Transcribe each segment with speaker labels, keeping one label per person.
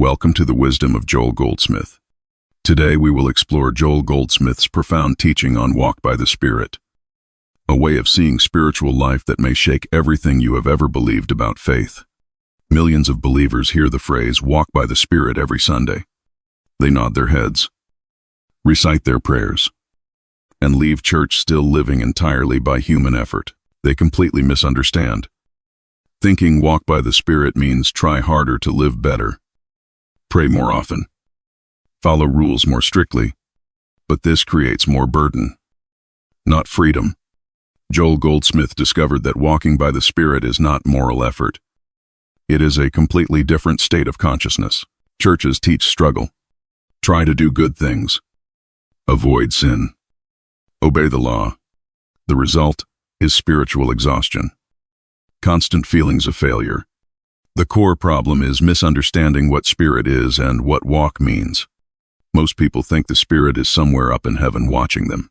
Speaker 1: Welcome to the Wisdom of Joel Goldsmith. Today we will explore Joel Goldsmith's profound teaching on Walk by the Spirit, a way of seeing spiritual life that may shake everything you have ever believed about faith. Millions of believers hear the phrase, walk by the Spirit, every Sunday. They nod their heads, recite their prayers, and leave church still living entirely by human effort. They completely misunderstand. Thinking walk by the Spirit means try harder to live better, pray more often, follow rules more strictly, but this creates more burden, not freedom. Joel Goldsmith discovered that walking by the Spirit is not moral effort. It is a completely different state of consciousness. Churches teach struggle, try to do good things, avoid sin, obey the law. The result is spiritual exhaustion, constant feelings of failure. The core problem is misunderstanding what spirit is and what walk means. Most people think the Spirit is somewhere up in heaven watching them,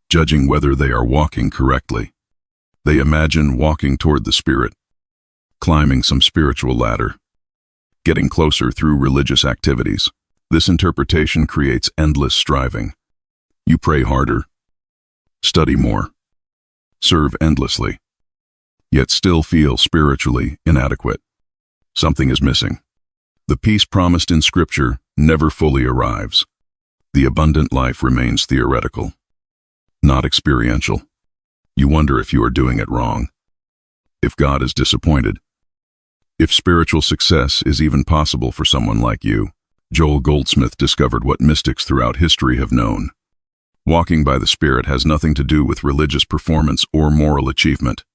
Speaker 1: judging whether they are walking correctly. They imagine walking toward the Spirit, climbing some spiritual ladder, getting closer through religious activities. This interpretation creates endless striving. You pray harder, study more, serve endlessly, yet still feel spiritually inadequate. Something is missing. The peace promised in Scripture never fully arrives. The abundant life remains theoretical, not experiential. You wonder if you are doing it wrong, if God is disappointed, if spiritual success is even possible for someone like you. Joel Goldsmith discovered what mystics throughout history have known. Walking by the Spirit has nothing to do with religious performance or moral achievement.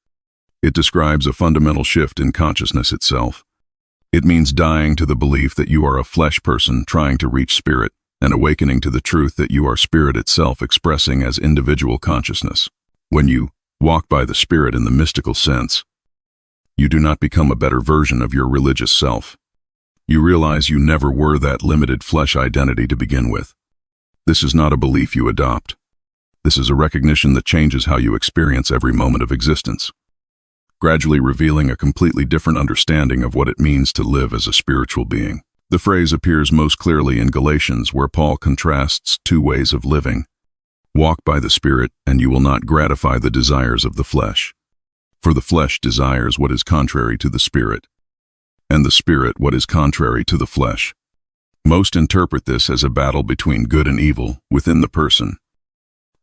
Speaker 1: It describes a fundamental shift in consciousness itself. It means dying to the belief that you are a flesh person trying to reach spirit, and awakening to the truth that you are spirit itself expressing as individual consciousness. When you walk by the Spirit in the mystical sense, you do not become a better version of your religious self. You realize you never were that limited flesh identity to begin with. This is not a belief you adopt. This is a recognition that changes how you experience every moment of existence, gradually revealing a completely different understanding of what it means to live as a spiritual being. The phrase appears most clearly in Galatians, where Paul contrasts two ways of living. Walk by the Spirit, and you will not gratify the desires of the flesh. For the flesh desires what is contrary to the Spirit, and the Spirit what is contrary to the flesh. Most interpret this as a battle between good and evil within the person,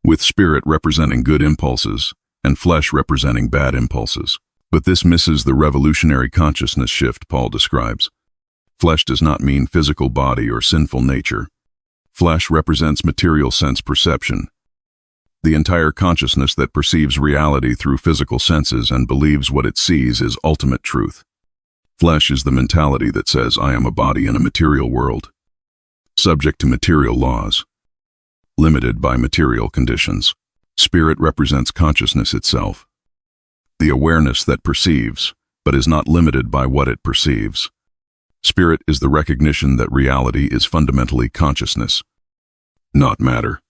Speaker 1: with spirit representing good impulses and flesh representing bad impulses. But this misses the revolutionary consciousness shift Paul describes. Flesh does not mean physical body or sinful nature. Flesh represents material sense perception, the entire consciousness that perceives reality through physical senses and believes what it sees is ultimate truth. Flesh is the mentality that says, I am a body in a material world, subject to material laws, limited by material conditions. Spirit represents consciousness itself, the awareness that perceives, but is not limited by what it perceives. Spirit is the recognition that reality is fundamentally consciousness, not matter,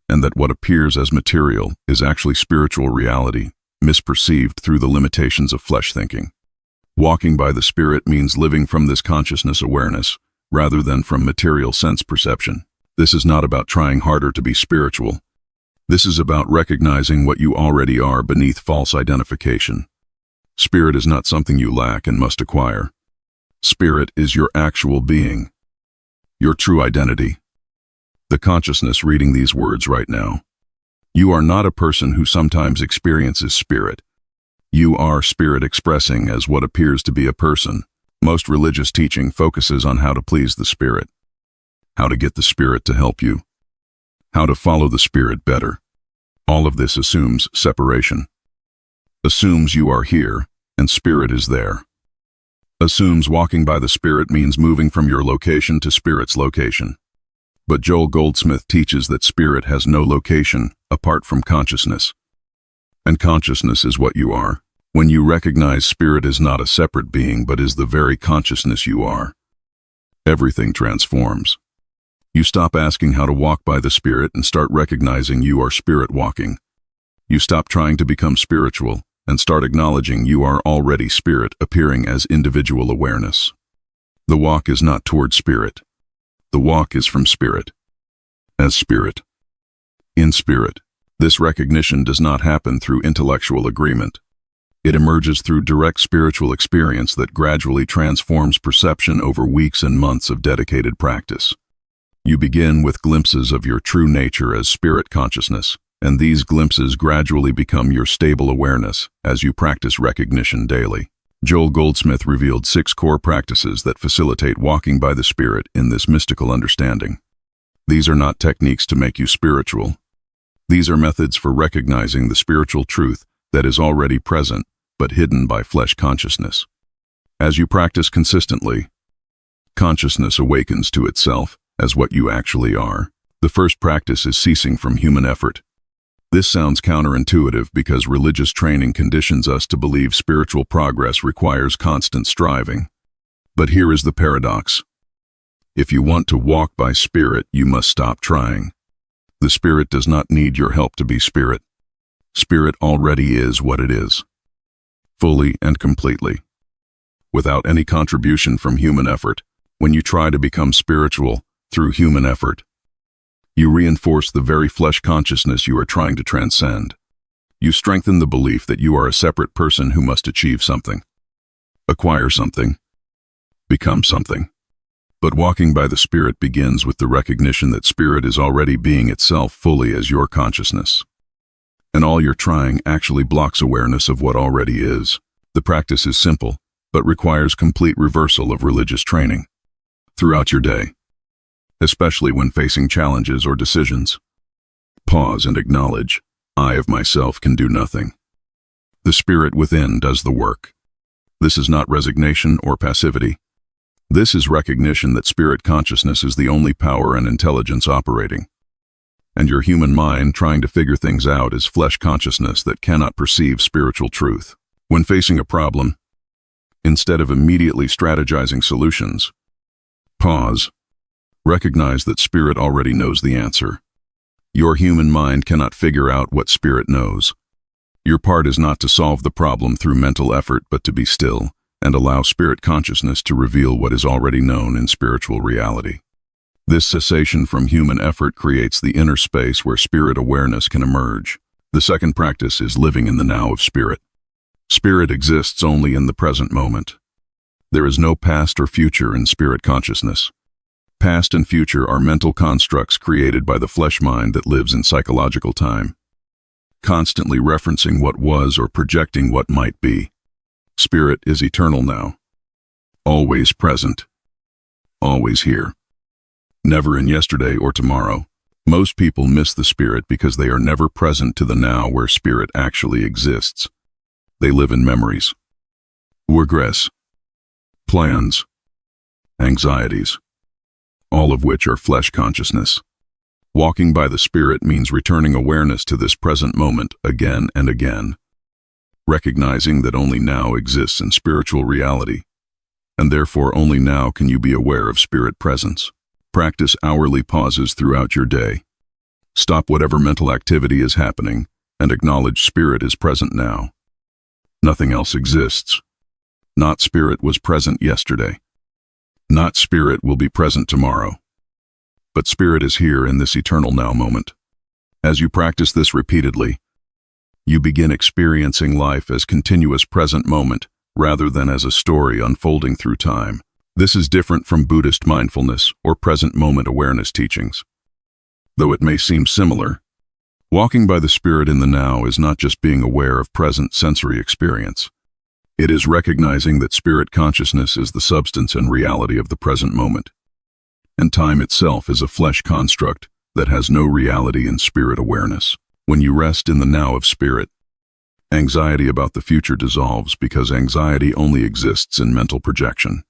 Speaker 1: and that what appears as material is actually spiritual reality, misperceived through the limitations of flesh thinking. Walking by the Spirit means living from this consciousness awareness, rather than from material sense perception. This is not about trying harder to be spiritual. This is about recognizing what you already are beneath false identification. Spirit is not something you lack and must acquire. Spirit is your actual being, your true identity. The consciousness reading these words right now. You are not a person who sometimes experiences spirit. You are spirit expressing as what appears to be a person. Most religious teaching focuses on how to please the Spirit, how to get the Spirit to help you, how to follow the Spirit better. All of this assumes separation, assumes you are here and Spirit is there, assumes walking by the Spirit means moving from your location to Spirit's location. But Joel Goldsmith teaches that Spirit has no location apart from consciousness, and consciousness is what you are. When you recognize Spirit is not a separate being but is the very consciousness you are, everything transforms. You stop asking how to walk by the Spirit and start recognizing you are Spirit walking. You stop trying to become spiritual and start acknowledging you are already Spirit appearing as individual awareness. The walk is not toward spirit. The walk is from spirit. As spirit. In spirit. This recognition does not happen through intellectual agreement. It emerges through direct spiritual experience that gradually transforms perception over weeks and months of dedicated practice. You begin with glimpses of your true nature as spirit consciousness, and these glimpses gradually become your stable awareness as you practice recognition daily. Joel Goldsmith revealed 6 core practices that facilitate walking by the Spirit in this mystical understanding. These are not techniques to make you spiritual. These are methods for recognizing the spiritual truth that is already present but hidden by flesh consciousness. As you practice consistently, consciousness awakens to itself as what you actually are. The first practice is ceasing from human effort. This sounds counterintuitive because religious training conditions us to believe spiritual progress requires constant striving. But here is the paradox. If you want to walk by spirit, you must stop trying. The spirit does not need your help to be spirit. Spirit already is what it is, fully and completely, without any contribution from human effort. When you try to become spiritual through human effort, you reinforce the very flesh consciousness you are trying to transcend. You strengthen the belief that you are a separate person who must achieve something, acquire something, become something. But walking by the Spirit begins with the recognition that Spirit is already being itself fully as your consciousness. And all your trying actually blocks awareness of what already is. The practice is simple, but requires complete reversal of religious training. Throughout your day, especially when facing challenges or decisions, pause and acknowledge, I of myself can do nothing. The Spirit within does the work. This is not resignation or passivity. This is recognition that spirit consciousness is the only power and intelligence operating. And your human mind trying to figure things out is flesh consciousness that cannot perceive spiritual truth. When facing a problem, instead of immediately strategizing solutions, pause. Recognize that spirit already knows the answer. Your human mind cannot figure out what spirit knows. Your part is not to solve the problem through mental effort, but to be still and allow spirit consciousness to reveal what is already known in spiritual reality. This cessation from human effort creates the inner space where spirit awareness can emerge. The second practice is living in the now of spirit. Spirit exists only in the present moment. There is no past or future in spirit consciousness. Past and future are mental constructs created by the flesh mind that lives in psychological time, constantly referencing what was or projecting what might be. Spirit is eternal now, always present, always here, never in yesterday or tomorrow. Most people miss the spirit because they are never present to the now where spirit actually exists. They live in memories, regrets, plans, anxieties, all of which are flesh consciousness. Walking by the Spirit means returning awareness to this present moment again and again, recognizing that only now exists in spiritual reality, and therefore only now can you be aware of spirit presence. Practice hourly pauses throughout your day. Stop whatever mental activity is happening and acknowledge spirit is present now. Nothing else exists. Not spirit was present yesterday. Not spirit will be present tomorrow. But spirit is here in this eternal now moment. As you practice this repeatedly, you begin experiencing life as continuous present moment rather than as a story unfolding through time. This is different from Buddhist mindfulness or present moment awareness teachings. Though it may seem similar, walking by the Spirit in the now is not just being aware of present sensory experience. It is recognizing that spirit consciousness is the substance and reality of the present moment, and time itself is a flesh construct that has no reality in spirit awareness. When you rest in the now of spirit, anxiety about the future dissolves because anxiety only exists in mental projection.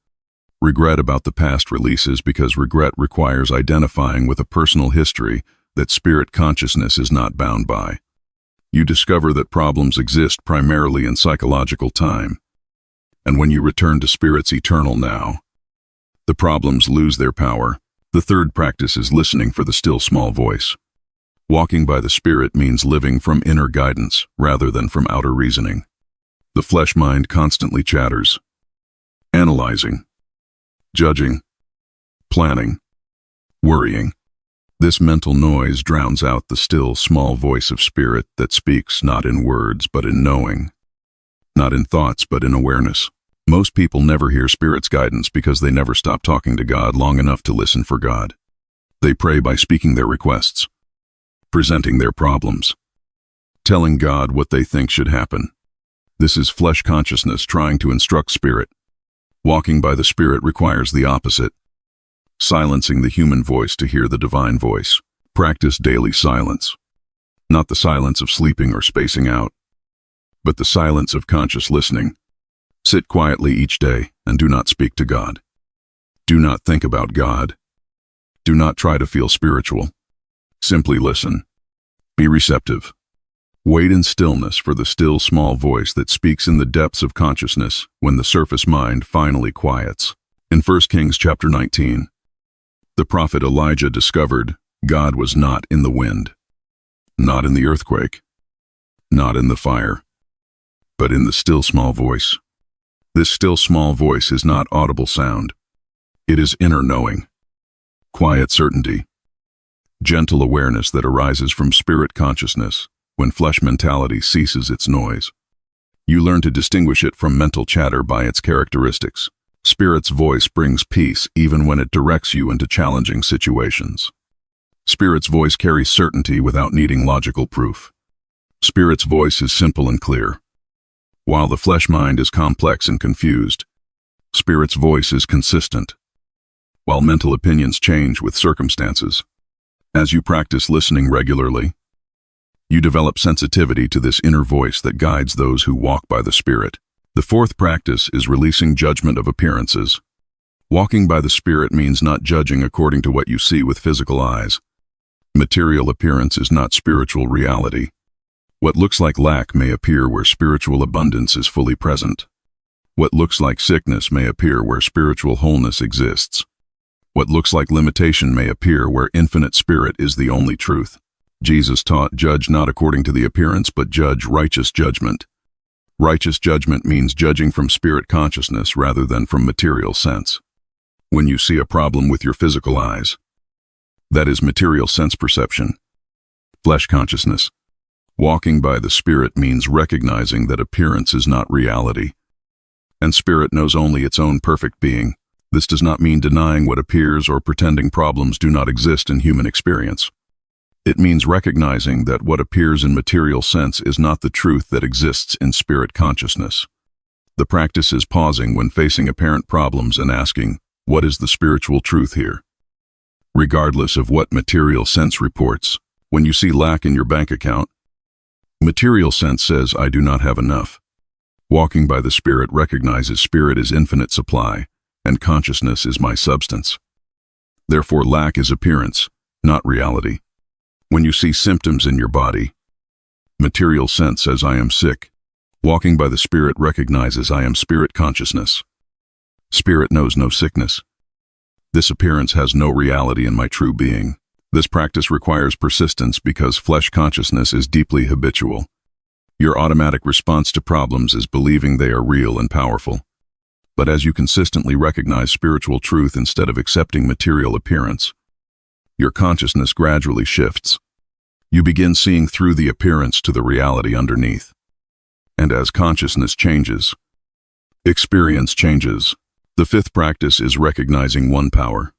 Speaker 1: Regret about the past releases because regret requires identifying with a personal history that spirit consciousness is not bound by. You discover that problems exist primarily in psychological time, and when you return to spirit's eternal now, the problems lose their power. The third practice is listening for the still small voice. Walking by the Spirit means living from inner guidance rather than from outer reasoning. The flesh mind constantly chatters, analyzing, judging, planning, worrying. This mental noise drowns out the still, small voice of spirit that speaks not in words but in knowing, not in thoughts but in awareness. Most people never hear spirit's guidance because they never stop talking to God long enough to listen for God. They pray by speaking their requests, presenting their problems, telling God what they think should happen. This is flesh consciousness trying to instruct spirit. Walking by the Spirit requires the opposite, silencing the human voice to hear the divine voice. Practice daily silence, not the silence of sleeping or spacing out, but the silence of conscious listening. Sit quietly each day and do not speak to God. Do not think about God. Do not try to feel spiritual. Simply listen. Be receptive. Wait in stillness for the still small voice that speaks in the depths of consciousness when the surface mind finally quiets. In 1 Kings chapter 19, the prophet Elijah discovered God was not in the wind, not in the earthquake, not in the fire, but in the still small voice. This still small voice is not audible sound. It is inner knowing, quiet certainty, gentle awareness that arises from spirit consciousness when flesh mentality ceases its noise. You learn to distinguish it from mental chatter by its characteristics. Spirit's voice brings peace even when it directs you into challenging situations. Spirit's voice carries certainty without needing logical proof. Spirit's voice is simple and clear. While the flesh mind is complex and confused, Spirit's voice is consistent. While mental opinions change with circumstances, as you practice listening regularly, you develop sensitivity to this inner voice that guides those who walk by the Spirit. The fourth practice is releasing judgment of appearances. Walking by the Spirit means not judging according to what you see with physical eyes. Material appearance is not spiritual reality. What looks like lack may appear where spiritual abundance is fully present. What looks like sickness may appear where spiritual wholeness exists. What looks like limitation may appear where infinite spirit is the only truth. Jesus taught, judge not according to the appearance, but judge righteous judgment. Righteous judgment means judging from spirit consciousness rather than from material sense. When you see a problem with your physical eyes, that is material sense perception, flesh consciousness. Walking by the Spirit means recognizing that appearance is not reality, and spirit knows only its own perfect being. This does not mean denying what appears or pretending problems do not exist in human experience. It means recognizing that what appears in material sense is not the truth that exists in spirit consciousness. The practice is pausing when facing apparent problems and asking, what is the spiritual truth here? Regardless of what material sense reports, when you see lack in your bank account, material sense says, I do not have enough. Walking by the Spirit recognizes spirit is infinite supply, and consciousness is my substance. Therefore, lack is appearance, not reality. When you see symptoms in your body, material sense says I am sick. Walking by the Spirit recognizes I am spirit consciousness. Spirit knows no sickness. This appearance has no reality in my true being. This practice requires persistence because flesh consciousness is deeply habitual. Your automatic response to problems is believing they are real and powerful. But as you consistently recognize spiritual truth instead of accepting material appearance, your consciousness gradually shifts. You begin seeing through the appearance to the reality underneath. And as consciousness changes, experience changes. The fifth practice is recognizing one power.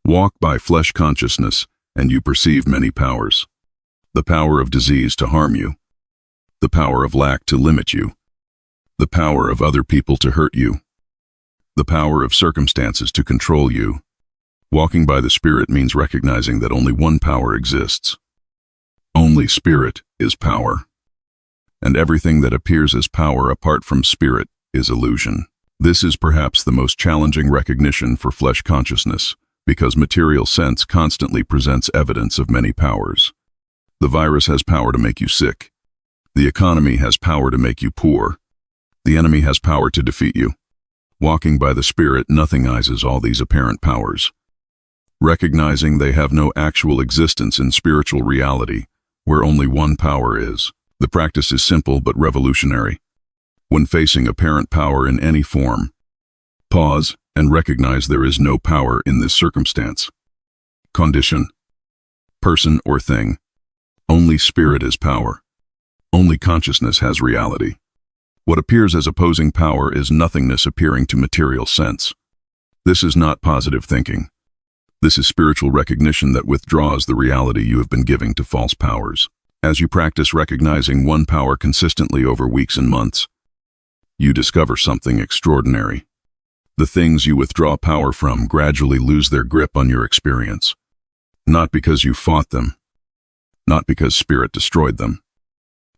Speaker 1: Walk by flesh consciousness, and you perceive many powers. The power of disease to harm you. The power of lack to limit you. The power of other people to hurt you. The power of circumstances to control you. Walking by the Spirit means recognizing that only one power exists. Only Spirit is power. And everything that appears as power apart from Spirit is illusion. This is perhaps the most challenging recognition for flesh consciousness, because material sense constantly presents evidence of many powers. The virus has power to make you sick. The economy has power to make you poor. The enemy has power to defeat you. Walking by the Spirit nothingizes all these apparent powers. Recognizing they have no actual existence in spiritual reality, where only one power is. The practice is simple but revolutionary. When facing apparent power in any form, Pause and recognize there is no power in this circumstance, condition, person, or thing. Only spirit is power. Only consciousness has reality. What appears as opposing power is nothingness appearing to material sense. This is not positive thinking. This is spiritual recognition that withdraws the reality you have been giving to false powers. As you practice recognizing one power consistently over weeks and months, you discover something extraordinary. The things you withdraw power from gradually lose their grip on your experience. Not because you fought them, not because spirit destroyed them,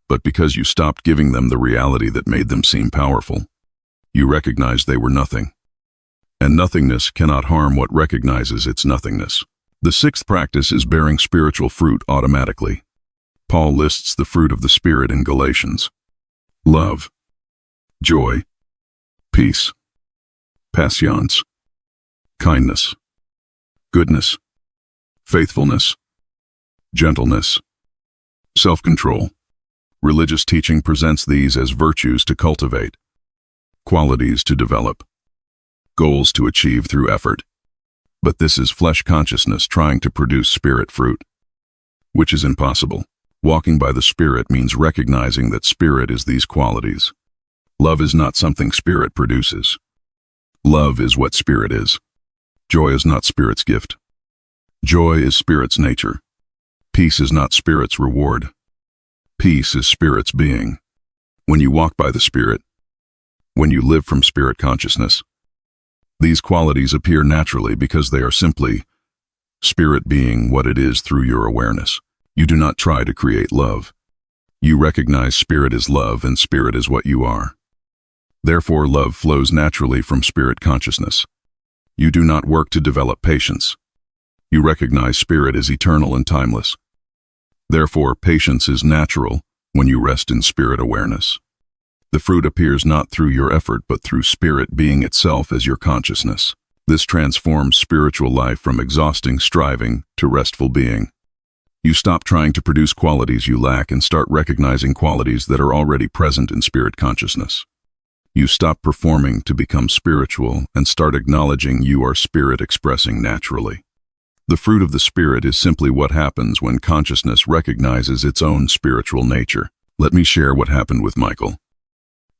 Speaker 1: but because you stopped giving them the reality that made them seem powerful. You recognized they were nothing. And nothingness cannot harm what recognizes its nothingness. The sixth practice is bearing spiritual fruit automatically. Paul lists the fruit of the Spirit in Galatians: love, joy, peace, patience, kindness, goodness, faithfulness, gentleness, self-control. Religious teaching presents these as virtues to cultivate, qualities to develop, goals to achieve through effort. But this is flesh consciousness trying to produce spirit fruit, which is impossible. Walking by the Spirit means recognizing that spirit is these qualities. Love is not something spirit produces. Love is what spirit is. Joy is not spirit's gift. Joy is spirit's nature. Peace is not spirit's reward. Peace is spirit's being. When you walk by the Spirit, when you live from spirit consciousness, these qualities appear naturally because they are simply spirit being what it is through your awareness. You do not try to create love. You recognize spirit is love and spirit is what you are. Therefore, love flows naturally from spirit consciousness. You do not work to develop patience. You recognize spirit is eternal and timeless. Therefore, patience is natural when you rest in spirit awareness. The fruit appears not through your effort but through spirit being itself as your consciousness. This transforms spiritual life from exhausting striving to restful being. You stop trying to produce qualities you lack and start recognizing qualities that are already present in spirit consciousness. You stop performing to become spiritual and start acknowledging you are spirit expressing naturally. The fruit of the Spirit is simply what happens when consciousness recognizes its own spiritual nature. Let me share what happened with Michael,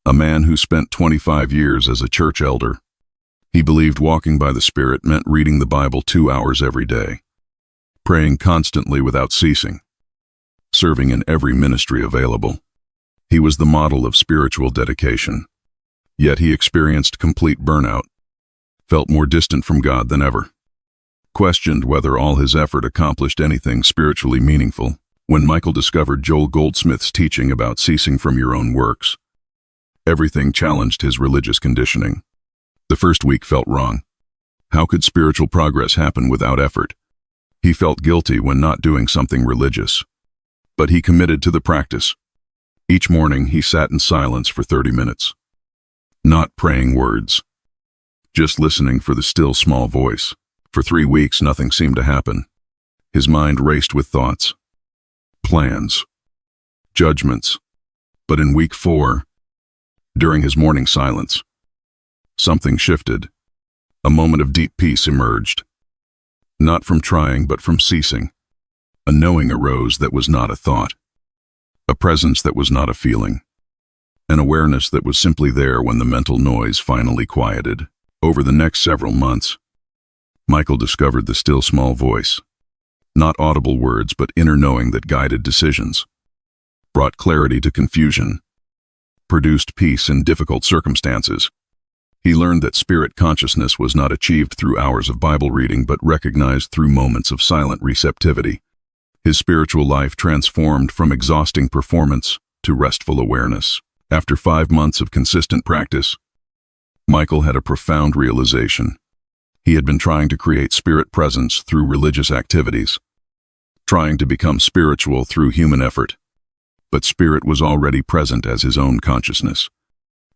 Speaker 1: a man who spent 25 years as a church elder. He believed walking by the Spirit meant reading the Bible 2 hours every day, praying constantly without ceasing, serving in every ministry available. He was the model of spiritual dedication. Yet he experienced complete burnout, felt more distant from God than ever, questioned whether all his effort accomplished anything spiritually meaningful. When Michael discovered Joel Goldsmith's teaching about ceasing from your own works, everything challenged his religious conditioning. The first week felt wrong. How could spiritual progress happen without effort? He felt guilty when not doing something religious, but he committed to the practice. Each morning he sat in silence for 30 minutes, not praying words, just listening for the still small voice. For 3 weeks nothing seemed to happen. His mind raced with thoughts, plans, judgments. But in week 4, during his morning silence, something shifted. A moment of deep peace emerged. Not from trying, but from ceasing. A knowing arose that was not a thought. A presence that was not a feeling. An awareness that was simply there when the mental noise finally quieted. Over the next several months, Michael discovered the still small voice. Not audible words, but inner knowing that guided decisions, brought clarity to confusion, produced peace in difficult circumstances. He learned that spirit consciousness was not achieved through hours of Bible reading, but recognized through moments of silent receptivity. His spiritual life transformed from exhausting performance to restful awareness. After 5 months of consistent practice, Michael had a profound realization. He had been trying to create spirit presence through religious activities, trying to become spiritual through human effort. But spirit was already present as his own consciousness.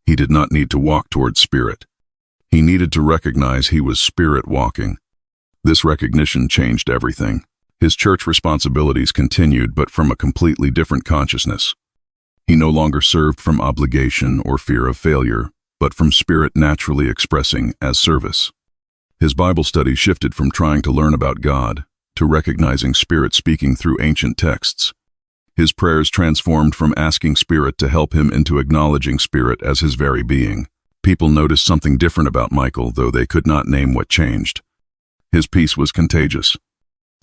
Speaker 1: He did not need to walk towards spirit. He needed to recognize he was spirit walking. This recognition changed everything. His church responsibilities continued, but from a completely different consciousness. He no longer served from obligation or fear of failure, but from spirit naturally expressing as service. His Bible study shifted from trying to learn about God to recognizing spirit speaking through ancient texts. His prayers transformed from asking spirit to help him into acknowledging spirit as his very being. People noticed something different about Michael, though they could not name what changed. His peace was contagious.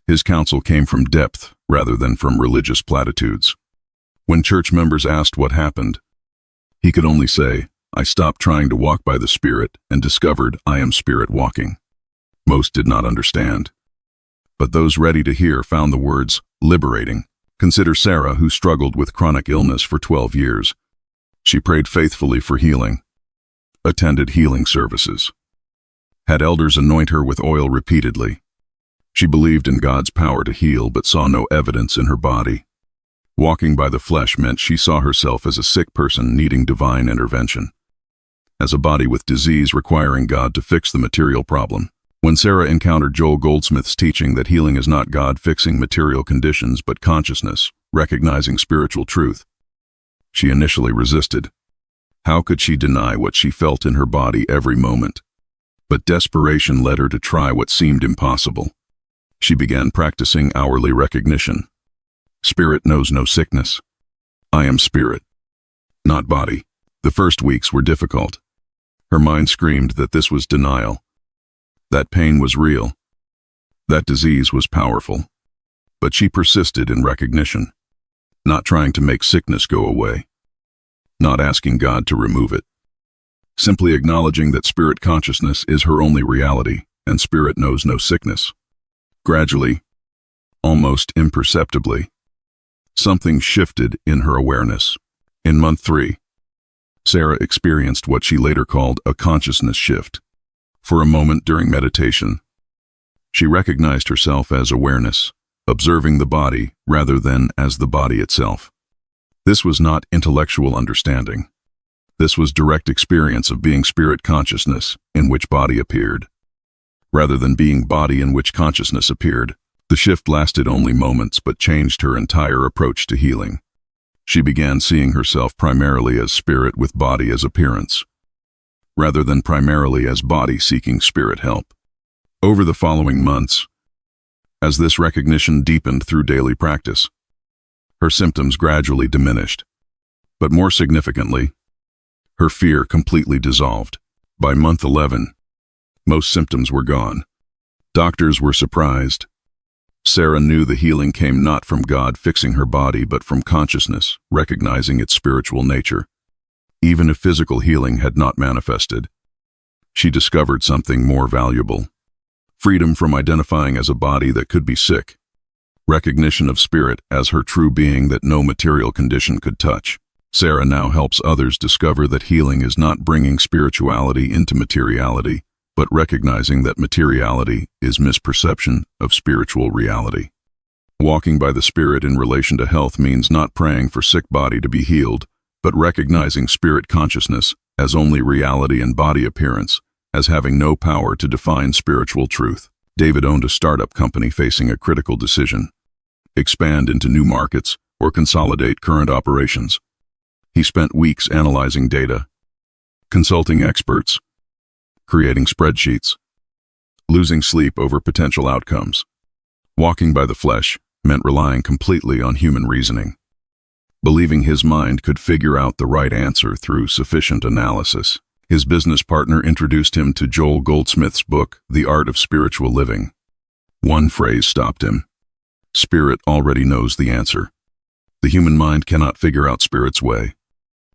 Speaker 1: His counsel came from depth rather than from religious platitudes. When church members asked what happened, he could only say, "I stopped trying to walk by the Spirit and discovered I am spirit walking." Most did not understand, but those ready to hear found the words liberating. Consider Sarah, who struggled with chronic illness for 12 years. She prayed faithfully for healing, attended healing services, had elders anoint her with oil repeatedly. She believed in God's power to heal, but saw no evidence in her body. Walking by the flesh meant she saw herself as a sick person needing divine intervention, as a body with disease requiring God to fix the material problem. When Sarah encountered Joel Goldsmith's teaching that healing is not God fixing material conditions but consciousness, recognizing spiritual truth, she initially resisted. How could she deny what she felt in her body every moment? But desperation led her to try what seemed impossible. She began practicing hourly recognition. Spirit knows no sickness. I am spirit, not body. The first weeks were difficult. Her mind screamed that this was denial. That pain was real. That disease was powerful. But she persisted in recognition, not trying to make sickness go away, not asking God to remove it, simply acknowledging that spirit consciousness is her only reality and spirit knows no sickness. Gradually, almost imperceptibly, something shifted in her awareness. In month 3, Sarah experienced what she later called a consciousness shift. For a moment during meditation, she recognized herself as awareness, observing the body rather than as the body itself. This was not intellectual understanding. This was direct experience of being spirit consciousness in which body appeared, rather than being body in which consciousness appeared. The shift lasted only moments but changed her entire approach to healing. She began seeing herself primarily as spirit with body as appearance, rather than primarily as body seeking spirit help. Over the following months, as this recognition deepened through daily practice, her symptoms gradually diminished. But more significantly, her fear completely dissolved. By month 11, most symptoms were gone. Doctors were surprised. Sarah knew the healing came not from God fixing her body but from consciousness, recognizing its spiritual nature. Even if physical healing had not manifested, she discovered something more valuable: freedom from identifying as a body that could be sick, recognition of spirit as her true being that no material condition could touch. Sarah now helps others discover that healing is not bringing spirituality into materiality, but recognizing that materiality is misperception of spiritual reality. Walking by the Spirit in relation to health means not praying for sick body to be healed, but recognizing spirit consciousness as only reality and body appearance, as having no power to define spiritual truth. David owned a startup company facing a critical decision: expand into new markets or consolidate current operations. He spent weeks analyzing data, consulting experts, creating spreadsheets, losing sleep over potential outcomes. Walking by the flesh meant relying completely on human reasoning, believing his mind could figure out the right answer through sufficient analysis. His business partner introduced him to Joel Goldsmith's book, The Art of Spiritual Living. One phrase stopped him: spirit already knows the answer. The human mind cannot figure out spirit's way.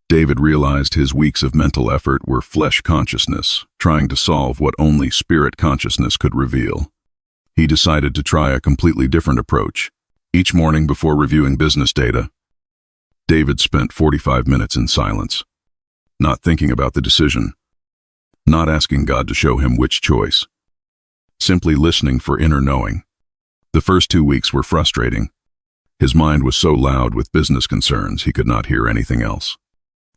Speaker 1: David realized his weeks of mental effort were flesh consciousness, trying to solve what only spirit consciousness could reveal. He decided to try a completely different approach. Each morning before reviewing business data, David spent 45 minutes in silence, not thinking about the decision, not asking God to show him which choice, simply listening for inner knowing. The first 2 weeks were frustrating. His mind was so loud with business concerns he could not hear anything else.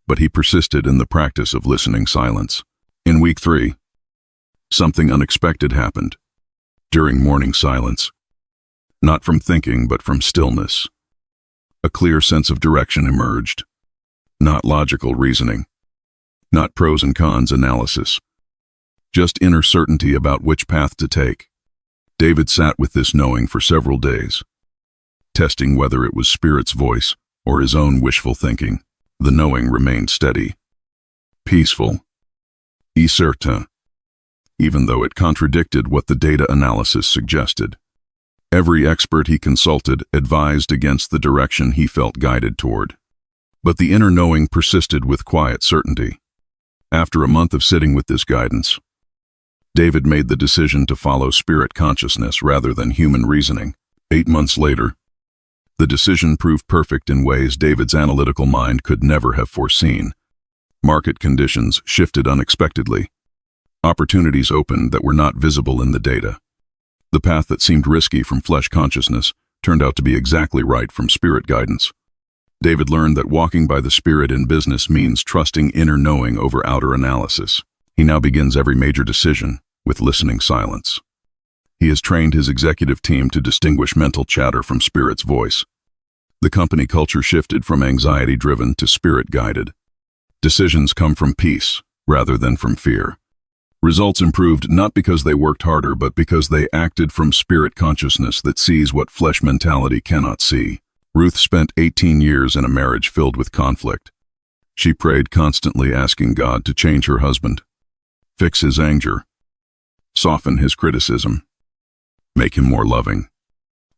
Speaker 1: But he persisted in the practice of listening silence. In week 3, something unexpected happened. During morning silence, not from thinking but from stillness, a clear sense of direction emerged. Not logical reasoning, not pros and cons analysis, just inner certainty about which path to take. David sat with this knowing for several days, testing whether it was Spirit's voice or his own wishful thinking. The knowing remained steady, peaceful, certain, even though it contradicted what the data analysis suggested. Every expert he consulted advised against the direction he felt guided toward. But the inner knowing persisted with quiet certainty. After a month of sitting with this guidance, David made the decision to follow spirit consciousness rather than human reasoning. 8 months later, the decision proved perfect in ways David's analytical mind could never have foreseen. Market conditions shifted unexpectedly. Opportunities opened that were not visible in the data. The path that seemed risky from flesh consciousness turned out to be exactly right from spirit guidance. David learned that walking by the Spirit in business means trusting inner knowing over outer analysis. He now begins every major decision with listening silence. He has trained his executive team to distinguish mental chatter from Spirit's voice. The company culture shifted from anxiety-driven to Spirit-guided. Decisions come from peace rather than from fear. Results improved not because they worked harder, but because they acted from spirit consciousness that sees what flesh mentality cannot see. Ruth spent 18 years in a marriage filled with conflict. She prayed constantly, asking God to change her husband, fix his anger, soften his criticism, make him more loving.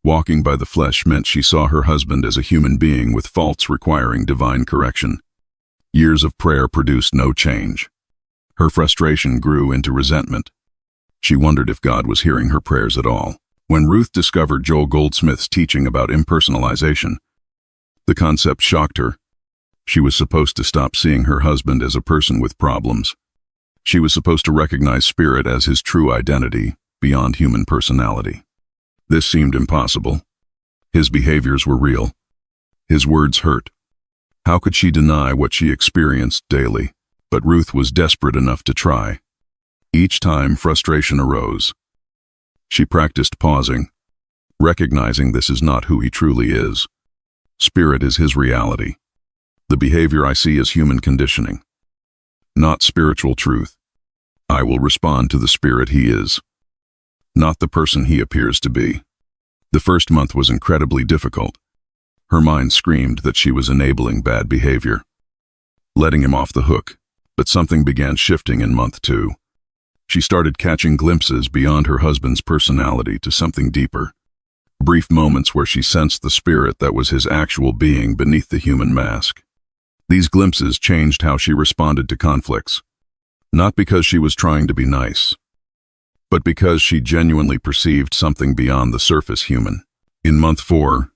Speaker 1: Walking by the flesh meant she saw her husband as a human being with faults requiring divine correction. Years of prayer produced no change. Her frustration grew into resentment. She wondered if God was hearing her prayers at all. When Ruth discovered Joel Goldsmith's teaching about impersonalization, the concept shocked her. She was supposed to stop seeing her husband as a person with problems. She was supposed to recognize Spirit as his true identity, beyond human personality. This seemed impossible. His behaviors were real. His words hurt. How could she deny what she experienced daily? But Ruth was desperate enough to try. Each time frustration arose, she practiced pausing, recognizing this is not who he truly is. Spirit is his reality. The behavior I see is human conditioning, not spiritual truth. I will respond to the Spirit he is, not the person he appears to be. The first month was incredibly difficult. Her mind screamed that she was enabling bad behavior, letting him off the hook. But something began shifting in month 2. She started catching glimpses beyond her husband's personality to something deeper. Brief moments where she sensed the Spirit that was his actual being beneath the human mask. These glimpses changed how she responded to conflicts. Not because she was trying to be nice, but because she genuinely perceived something beyond the surface human. In month 4,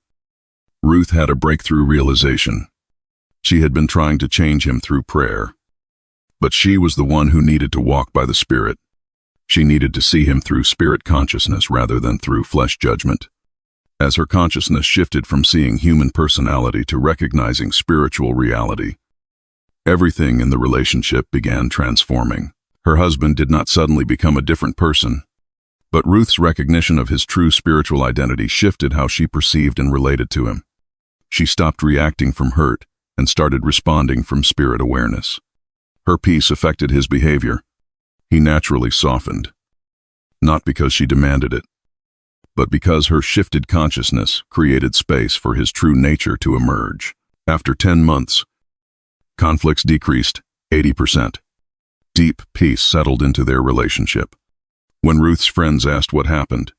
Speaker 1: Ruth had a breakthrough realization. She had been trying to change him through prayer. But she was the one who needed to walk by the Spirit. She needed to see him through spirit consciousness rather than through flesh judgment. As her consciousness shifted from seeing human personality to recognizing spiritual reality, everything in the relationship began transforming. Her husband did not suddenly become a different person, but Ruth's recognition of his true spiritual identity shifted how she perceived and related to him. She stopped reacting from hurt and started responding from spirit awareness. Her peace affected his behavior. He naturally softened, not because she demanded it, but because her shifted consciousness created space for his true nature to emerge. After 10 months, conflicts decreased 80%. Deep peace settled into their relationship. When Ruth's friends asked what happened,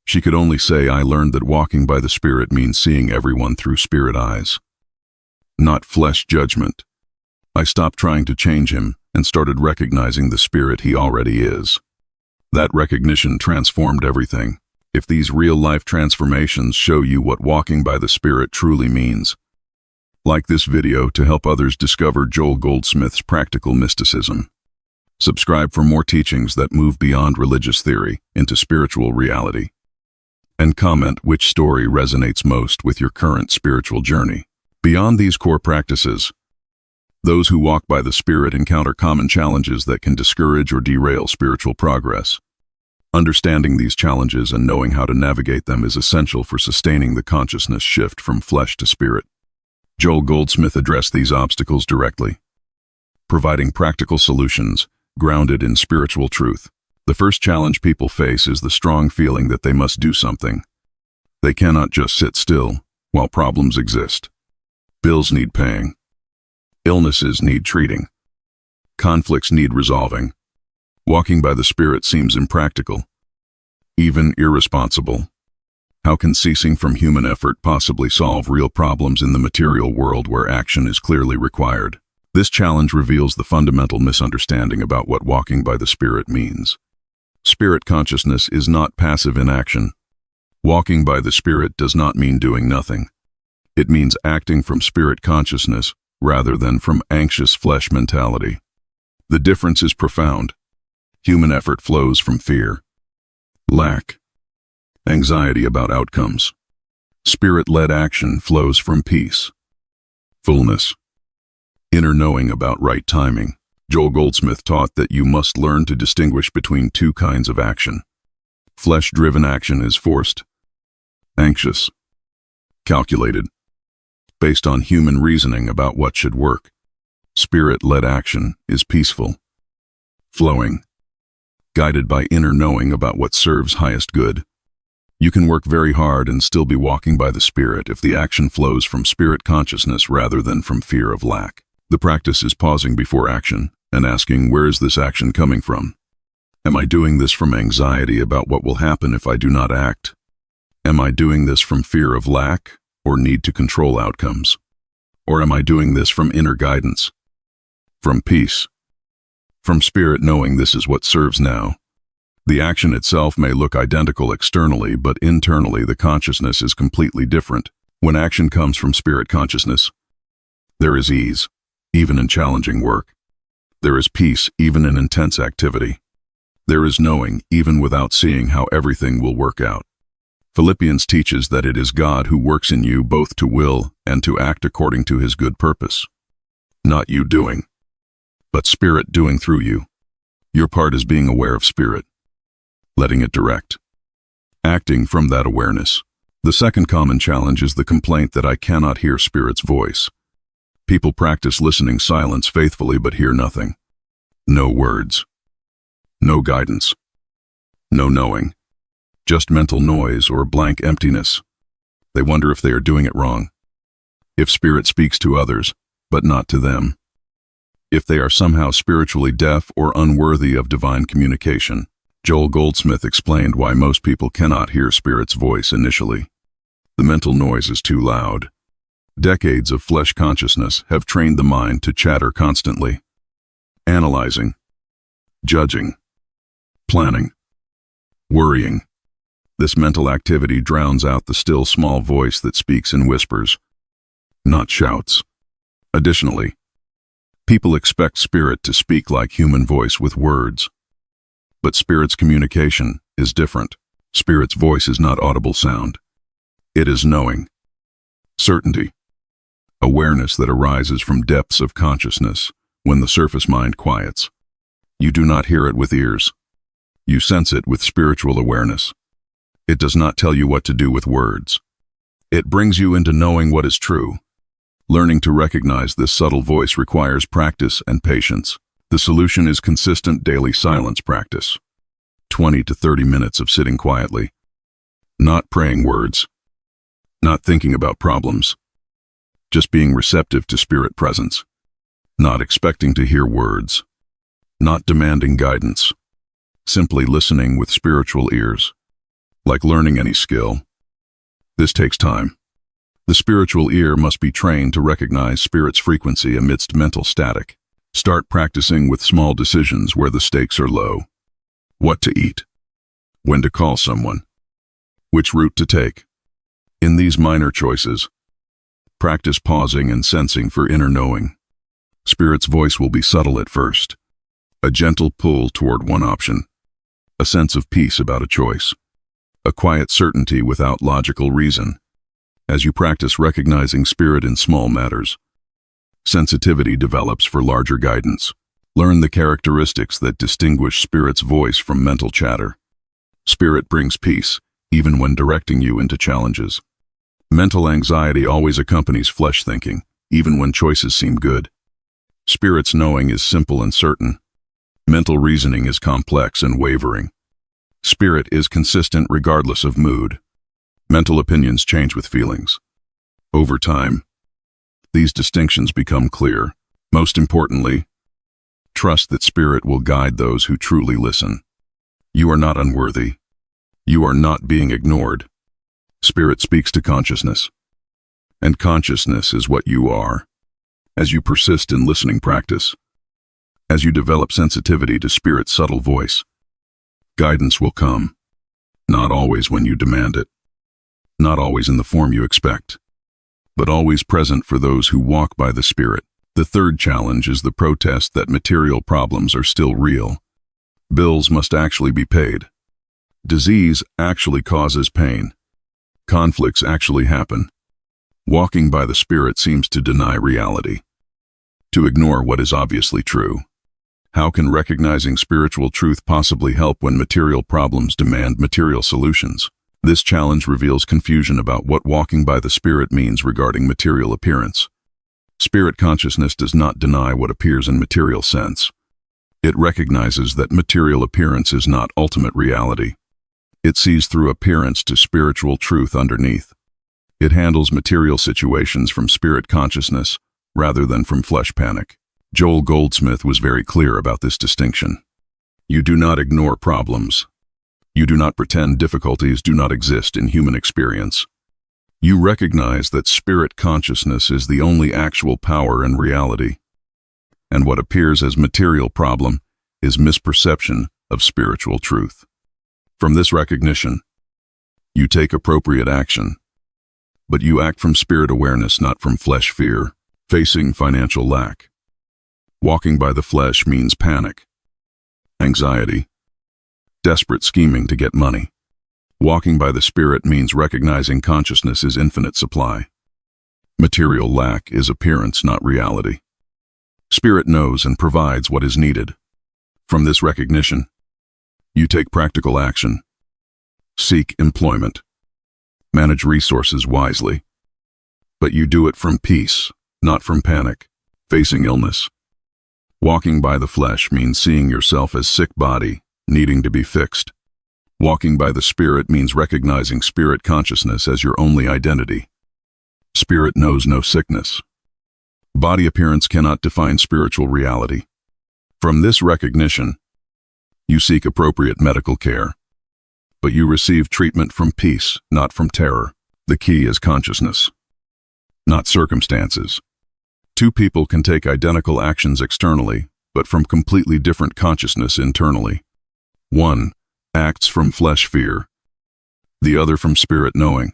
Speaker 1: she could only say, "I learned that walking by the Spirit means seeing everyone through Spirit eyes, not flesh judgment. I stopped trying to change him and started recognizing the Spirit he already is." That recognition transformed everything. If these real-life transformations show you what walking by the Spirit truly means, like this video to help others discover Joel Goldsmith's practical mysticism. Subscribe for more teachings that move beyond religious theory into spiritual reality. And comment which story resonates most with your current spiritual journey. Beyond these core practices, those who walk by the Spirit encounter common challenges that can discourage or derail spiritual progress. Understanding these challenges and knowing how to navigate them is essential for sustaining the consciousness shift from flesh to spirit. Joel Goldsmith addressed these obstacles directly. providing practical solutions grounded in spiritual truth. The first challenge people face is the strong feeling that they must do something. They cannot just sit still while problems exist. Bills need paying. Illnesses need treating. Conflicts need resolving. Walking by the Spirit seems impractical, even irresponsible. How can ceasing from human effort possibly solve real problems in the material world where action is clearly required? This challenge reveals the fundamental misunderstanding about what walking by the Spirit means. Spirit consciousness is not passive inaction. Walking by the Spirit does not mean doing nothing. It means acting from Spirit consciousness rather than from anxious flesh mentality. The difference is profound. Human effort flows from fear, lack, anxiety about outcomes. Spirit-led action flows from peace, fullness, inner knowing about right timing. Joel Goldsmith taught that you must learn to distinguish between two kinds of action. Flesh-driven action is forced, anxious, calculated, based on human reasoning about what should work. Spirit-led action is peaceful, flowing, guided by inner knowing about what serves highest good. You can work very hard and still be walking by the Spirit if the action flows from Spirit consciousness rather than from fear of lack. The practice is pausing before action and asking, where is this action coming from? Am I doing this from anxiety about what will happen if I do not act? Am I doing this from fear of lack or need to control outcomes? Or am I doing this from inner guidance, from peace, from Spirit knowing this is what serves now? The action itself may look identical externally, but internally the consciousness is completely different. When action comes from Spirit consciousness, there is ease, even in challenging work. There is peace, even in intense activity. There is knowing, even without seeing how everything will work out. Philippians teaches that it is God who works in you both to will and to act according to his good purpose. Not you doing, but Spirit doing through you. Your part is being aware of Spirit, letting it direct, acting from that awareness. The second common challenge is the complaint that I cannot hear Spirit's voice. People practice listening silence faithfully but hear nothing. No words. No guidance. No knowing. Just mental noise or blank emptiness. They wonder if they are doing it wrong. If Spirit speaks to others, but not to them. If they are somehow spiritually deaf or unworthy of divine communication. Joel Goldsmith explained why most people cannot hear Spirit's voice initially. The mental noise is too loud. Decades of flesh consciousness have trained the mind to chatter constantly, analyzing, judging, planning, worrying. This mental activity drowns out the still small voice that speaks in whispers, not shouts. Additionally, people expect Spirit to speak like human voice with words. But Spirit's communication is different. Spirit's voice is not audible sound. It is knowing, certainty, awareness that arises from depths of consciousness when the surface mind quiets. You do not hear it with ears. You sense it with spiritual awareness. It does not tell you what to do with words. It brings you into knowing what is true. Learning to recognize this subtle voice requires practice and patience. The solution is consistent daily silence practice. 20 to 30 minutes of sitting quietly. Not praying words. Not thinking about problems. Just being receptive to Spirit presence. Not expecting to hear words. Not demanding guidance. Simply listening with spiritual ears. Like learning any skill. This takes time. The spiritual ear must be trained to recognize Spirit's frequency amidst mental static. Start practicing with small decisions where the stakes are low. What to eat. When to call someone. Which route to take. In these minor choices, practice pausing and sensing for inner knowing. Spirit's voice will be subtle at first. A gentle pull toward one option. A sense of peace about a choice. A quiet certainty without logical reason. As you practice recognizing Spirit in small matters, sensitivity develops for larger guidance. Learn the characteristics that distinguish Spirit's voice from mental chatter. Spirit brings peace, even when directing you into challenges. Mental anxiety always accompanies flesh thinking, even when choices seem good. Spirit's knowing is simple and certain. Mental reasoning is complex and wavering. Spirit is consistent regardless of mood. Mental opinions change with feelings. Over time, these distinctions become clear. Most importantly, trust that Spirit will guide those who truly listen. You are not unworthy. You are not being ignored. Spirit speaks to consciousness, and consciousness is what you are. As you persist in listening practice, as you develop sensitivity to Spirit's subtle voice, guidance will come, not always when you demand it, not always in the form you expect, but always present for those who walk by the Spirit. The third challenge is the protest that material problems are still real. Bills must actually be paid. Disease actually causes pain. Conflicts actually happen. Walking by the Spirit seems to deny reality, to ignore what is obviously true. How can recognizing spiritual truth possibly help when material problems demand material solutions? This challenge reveals confusion about what walking by the Spirit means regarding material appearance. Spirit consciousness does not deny what appears in material sense. It recognizes that material appearance is not ultimate reality. It sees through appearance to spiritual truth underneath. It handles material situations from spirit consciousness rather than from flesh panic. Joel Goldsmith was very clear about this distinction. You do not ignore problems. You do not pretend difficulties do not exist in human experience. You recognize that spirit consciousness is the only actual power in reality, and what appears as material problem is misperception of spiritual truth. From this recognition, you take appropriate action, but you act from spirit awareness, not from flesh fear. Facing financial lack. Walking by the flesh means panic, anxiety, desperate scheming to get money. Walking by the Spirit means recognizing consciousness is infinite supply. Material lack is appearance, not reality. Spirit knows and provides what is needed. From this recognition, you take practical action. Seek employment. Manage resources wisely. But you do it from peace, not from panic. Facing illness. Walking by the flesh means seeing yourself as sick body, needing to be fixed. Walking by the Spirit means recognizing spirit consciousness as your only identity. Spirit knows no sickness. Body appearance cannot define spiritual reality. From this recognition, you seek appropriate medical care, but you receive treatment from peace, not from terror. The key is consciousness, not circumstances. Two people can take identical actions externally, but from completely different consciousness internally. One acts from flesh fear, the other from spirit knowing.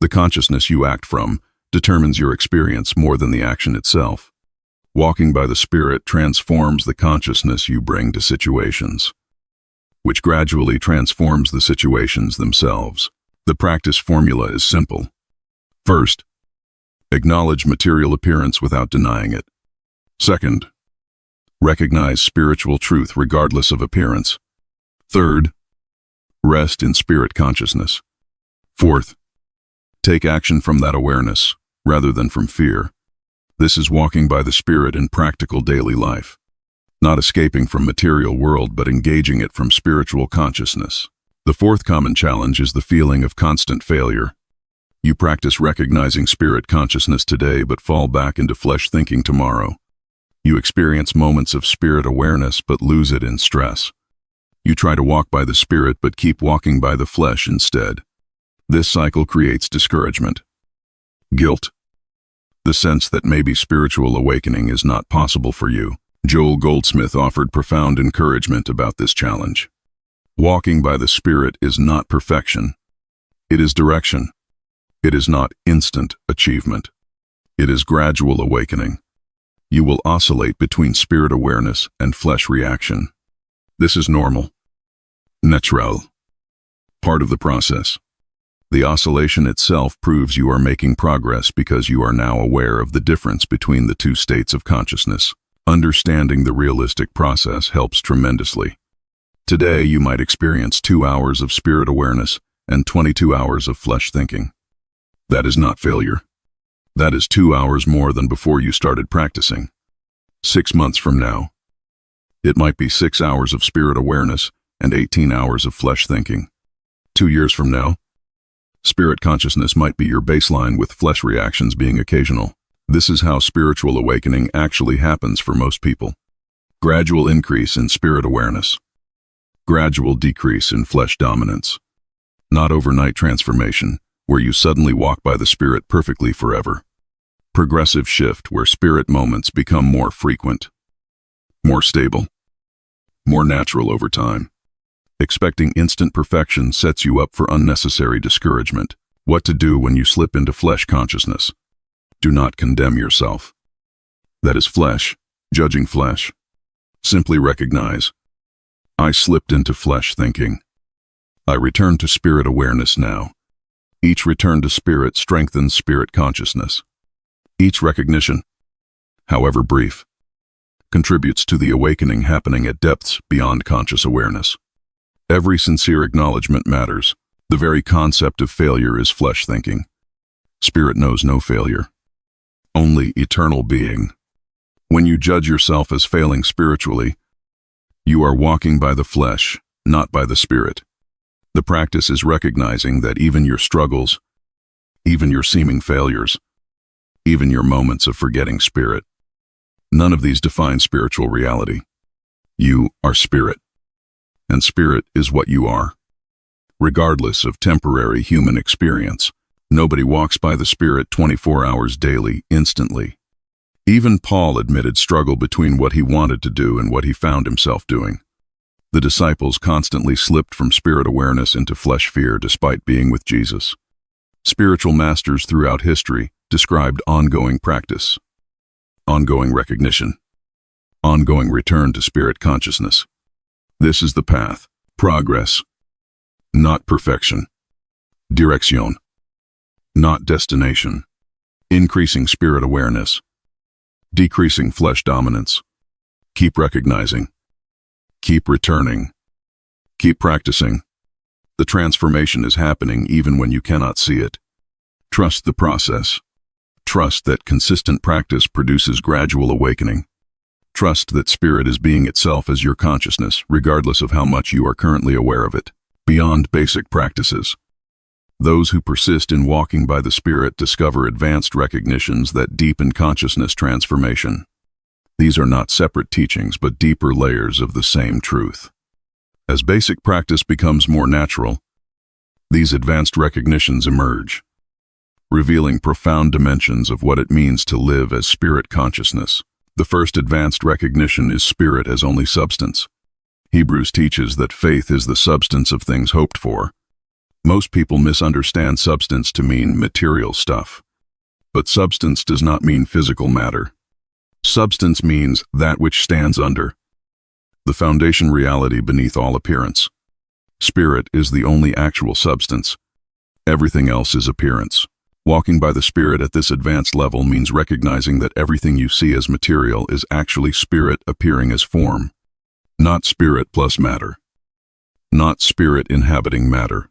Speaker 1: The consciousness you act from determines your experience more than the action itself. Walking by the Spirit transforms the consciousness you bring to situations, which gradually transforms the situations themselves. The practice formula is simple. First, acknowledge material appearance without denying it. Second, recognize spiritual truth regardless of appearance. Third, rest in spirit consciousness. Fourth, take action from that awareness rather than from fear. This is walking by the Spirit in practical daily life, not escaping from material world but engaging it from spiritual consciousness. The fourth common challenge is the feeling of constant failure. You practice recognizing spirit consciousness today but fall back into flesh thinking tomorrow. You experience moments of spirit awareness but lose it in stress. You try to walk by the Spirit but keep walking by the flesh instead. This cycle creates discouragement, guilt, the sense that maybe spiritual awakening is not possible for you. Joel Goldsmith offered profound encouragement about this challenge. Walking by the Spirit is not perfection. It is direction. It is not instant achievement. It is gradual awakening. You will oscillate between spirit awareness and flesh reaction. This is normal, natural, part of the process. The oscillation itself proves you are making progress because you are now aware of the difference between the two states of consciousness. Understanding the realistic process helps tremendously. Today, you might experience 2 hours of spirit awareness and 22 hours of flesh thinking. That is not failure. That is 2 hours more than before you started practicing. 6 months from now, it might be 6 hours of spirit awareness and 18 hours of flesh thinking. 2 years from now, spirit consciousness might be your baseline with flesh reactions being occasional. This is how spiritual awakening actually happens for most people. Gradual increase in spirit awareness. Gradual decrease in flesh dominance. Not overnight transformation, where you suddenly walk by the spirit perfectly forever. Progressive shift where spirit moments become more frequent, more stable, more natural over time. Expecting instant perfection sets you up for unnecessary discouragement. What to do when you slip into flesh consciousness? Do not condemn yourself. That is flesh, judging flesh. Simply recognize, I slipped into flesh thinking. I return to spirit awareness now. Each return to spirit strengthens spirit consciousness. Each recognition, however brief, contributes to the awakening happening at depths beyond conscious awareness. Every sincere acknowledgement matters. The very concept of failure is flesh thinking. Spirit knows no failure, only eternal being. When you judge yourself as failing spiritually, you are walking by the flesh, not by the spirit. The practice is recognizing that even your struggles, even your seeming failures, even your moments of forgetting spirit, none of these define spiritual reality. You are spirit, and spirit is what you are. Regardless of temporary human experience, nobody walks by the spirit 24 hours daily, instantly. Even Paul admitted struggle between what he wanted to do and what he found himself doing. The disciples constantly slipped from spirit awareness into flesh fear despite being with Jesus. Spiritual masters throughout history described ongoing practice, ongoing recognition, ongoing return to spirit consciousness. This is the path, progress, not perfection. Direction, not destination. Increasing spirit awareness, decreasing flesh dominance. Keep recognizing, keep returning, keep practicing. The transformation is happening even when you cannot see it. Trust the process. Trust that consistent practice produces gradual awakening. Trust that spirit is being itself as your consciousness, regardless of how much you are currently aware of it. Beyond basic practices, those who persist in walking by the spirit discover advanced recognitions that deepen consciousness transformation. These are not separate teachings, but deeper layers of the same truth. As basic practice becomes more natural, these advanced recognitions emerge, revealing profound dimensions of what it means to live as spirit consciousness. The first advanced recognition is spirit as only substance. Hebrews teaches that faith is the substance of things hoped for. Most people misunderstand substance to mean material stuff. But substance does not mean physical matter. Substance means that which stands under, the foundation reality beneath all appearance. Spirit is the only actual substance. Everything else is appearance. Walking by the spirit at this advanced level means recognizing that everything you see as material is actually spirit appearing as form. Not spirit plus matter. Not spirit inhabiting matter,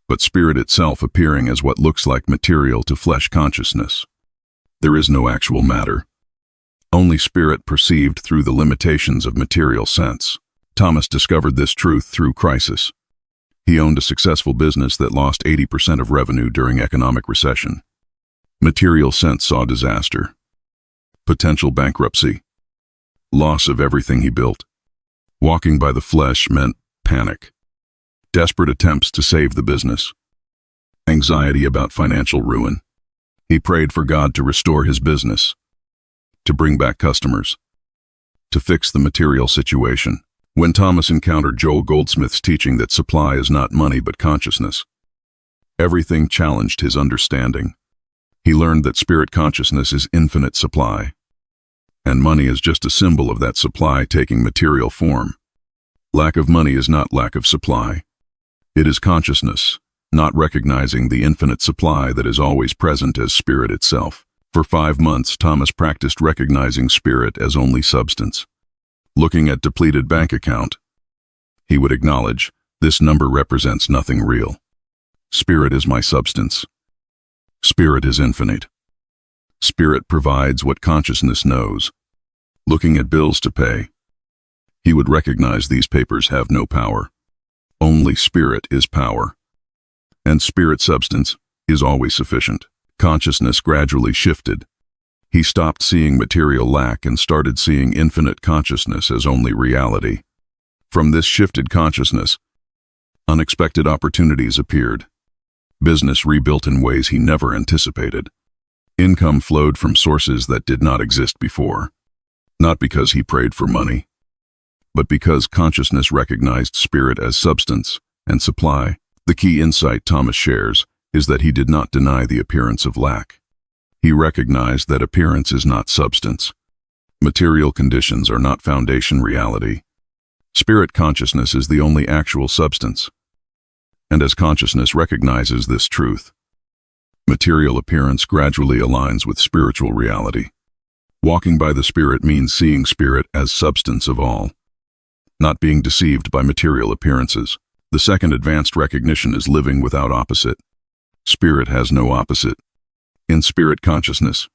Speaker 1: but spirit itself appearing as what looks like material to flesh consciousness. There is no actual matter, only spirit perceived through the limitations of material sense. Thomas discovered this truth through crisis. He owned a successful business that lost 80% of revenue during economic recession. Material sense saw disaster, potential bankruptcy, loss of everything he built. Walking by the flesh meant panic, desperate attempts to save the business, anxiety about financial ruin. He prayed for God to restore his business, to bring back customers, to fix the material situation. When Thomas encountered Joel Goldsmith's teaching that supply is not money but consciousness, everything challenged his understanding. He learned that spirit consciousness is infinite supply, and money is just a symbol of that supply taking material form. Lack of money is not lack of supply. It is consciousness, not recognizing the infinite supply that is always present as spirit itself. For 5 months, Thomas practiced recognizing spirit as only substance. Looking at depleted bank account, he would acknowledge, this number represents nothing real. Spirit is my substance. Spirit is infinite. Spirit provides what consciousness knows. looking at bills to pay. He would recognize these papers have no power. Only spirit is power. And spirit substance is always sufficient. Consciousness gradually shifted. He stopped seeing material lack and started seeing infinite consciousness as only reality. From this shifted consciousness, unexpected opportunities appeared. Business rebuilt in ways he never anticipated. Income flowed from sources that did not exist before. Not because he prayed for money, but because consciousness recognized spirit as substance and supply. The key insight Thomas shares is that he did not deny the appearance of lack. He recognized that appearance is not substance. Material conditions are not foundation reality. Spirit consciousness is the only actual substance. And as consciousness recognizes this truth, material appearance gradually aligns with spiritual reality. Walking by the Spirit means seeing spirit as substance of all, not being deceived by material appearances. The second advanced recognition is living without opposite. Spirit has no opposite. In spirit consciousness,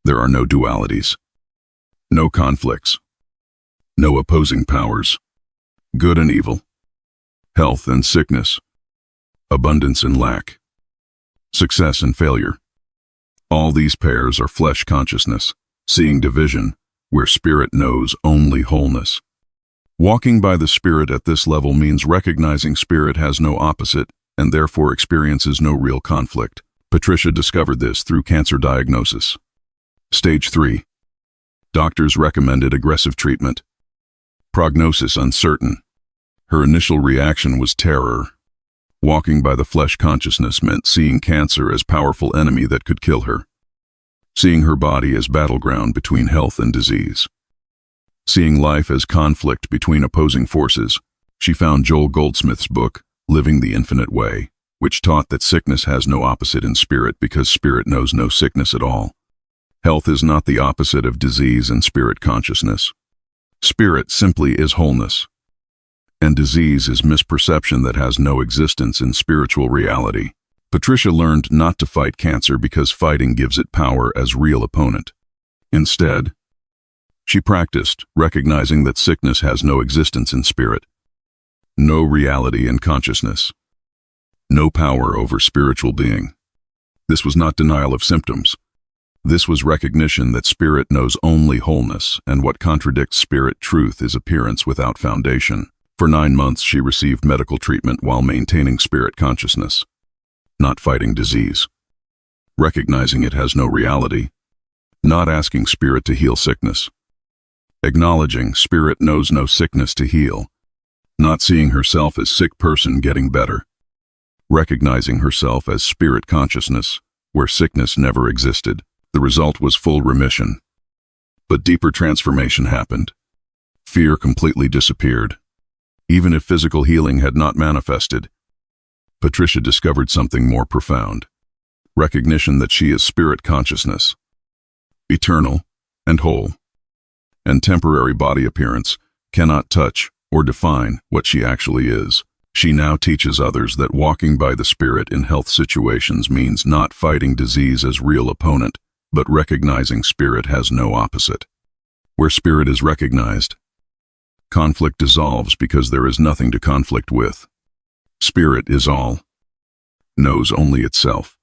Speaker 1: there are no dualities, no conflicts, no opposing powers, good and evil, health and sickness, abundance and lack, success and failure. All these pairs are flesh consciousness, seeing division where spirit knows only wholeness. Walking by the Spirit at this level means recognizing spirit has no opposite and therefore experiences no real conflict. Patricia discovered this through cancer diagnosis. Stage 3. Doctors recommended aggressive treatment. Prognosis uncertain. Her initial reaction was terror. Walking by the flesh consciousness meant seeing cancer as powerful enemy that could kill her. Seeing her body as battleground between health and disease. Seeing life as conflict between opposing forces, she found Joel Goldsmith's book, Living the Infinite Way, which taught that sickness has no opposite in spirit because spirit knows no sickness at all. Health is not the opposite of disease and spirit consciousness. Spirit simply is wholeness. And disease is misperception that has no existence in spiritual reality. Patricia learned not to fight cancer because fighting gives it power as real opponent. Instead, she practiced, recognizing that sickness has no existence in spirit, no reality in consciousness, no power over spiritual being. This was not denial of symptoms. This was recognition that spirit knows only wholeness, and what contradicts spirit truth is appearance without foundation. For 9 months she received medical treatment while maintaining spirit consciousness, not fighting disease, recognizing it has no reality, not asking spirit to heal sickness, acknowledging spirit knows no sickness to heal, not seeing herself as sick person getting better, recognizing herself as spirit consciousness, where sickness never existed. The result was full remission. But deeper transformation happened. Fear completely disappeared. Even if physical healing had not manifested, Patricia discovered something more profound. Recognition that she is spirit consciousness, eternal and whole, and temporary body appearance cannot touch or define what she actually is. She now teaches others that walking by the Spirit in health situations means not fighting disease as real opponent, but recognizing spirit has no opposite. Where spirit is recognized, conflict dissolves because there is nothing to conflict with. Spirit is all, knows only itself,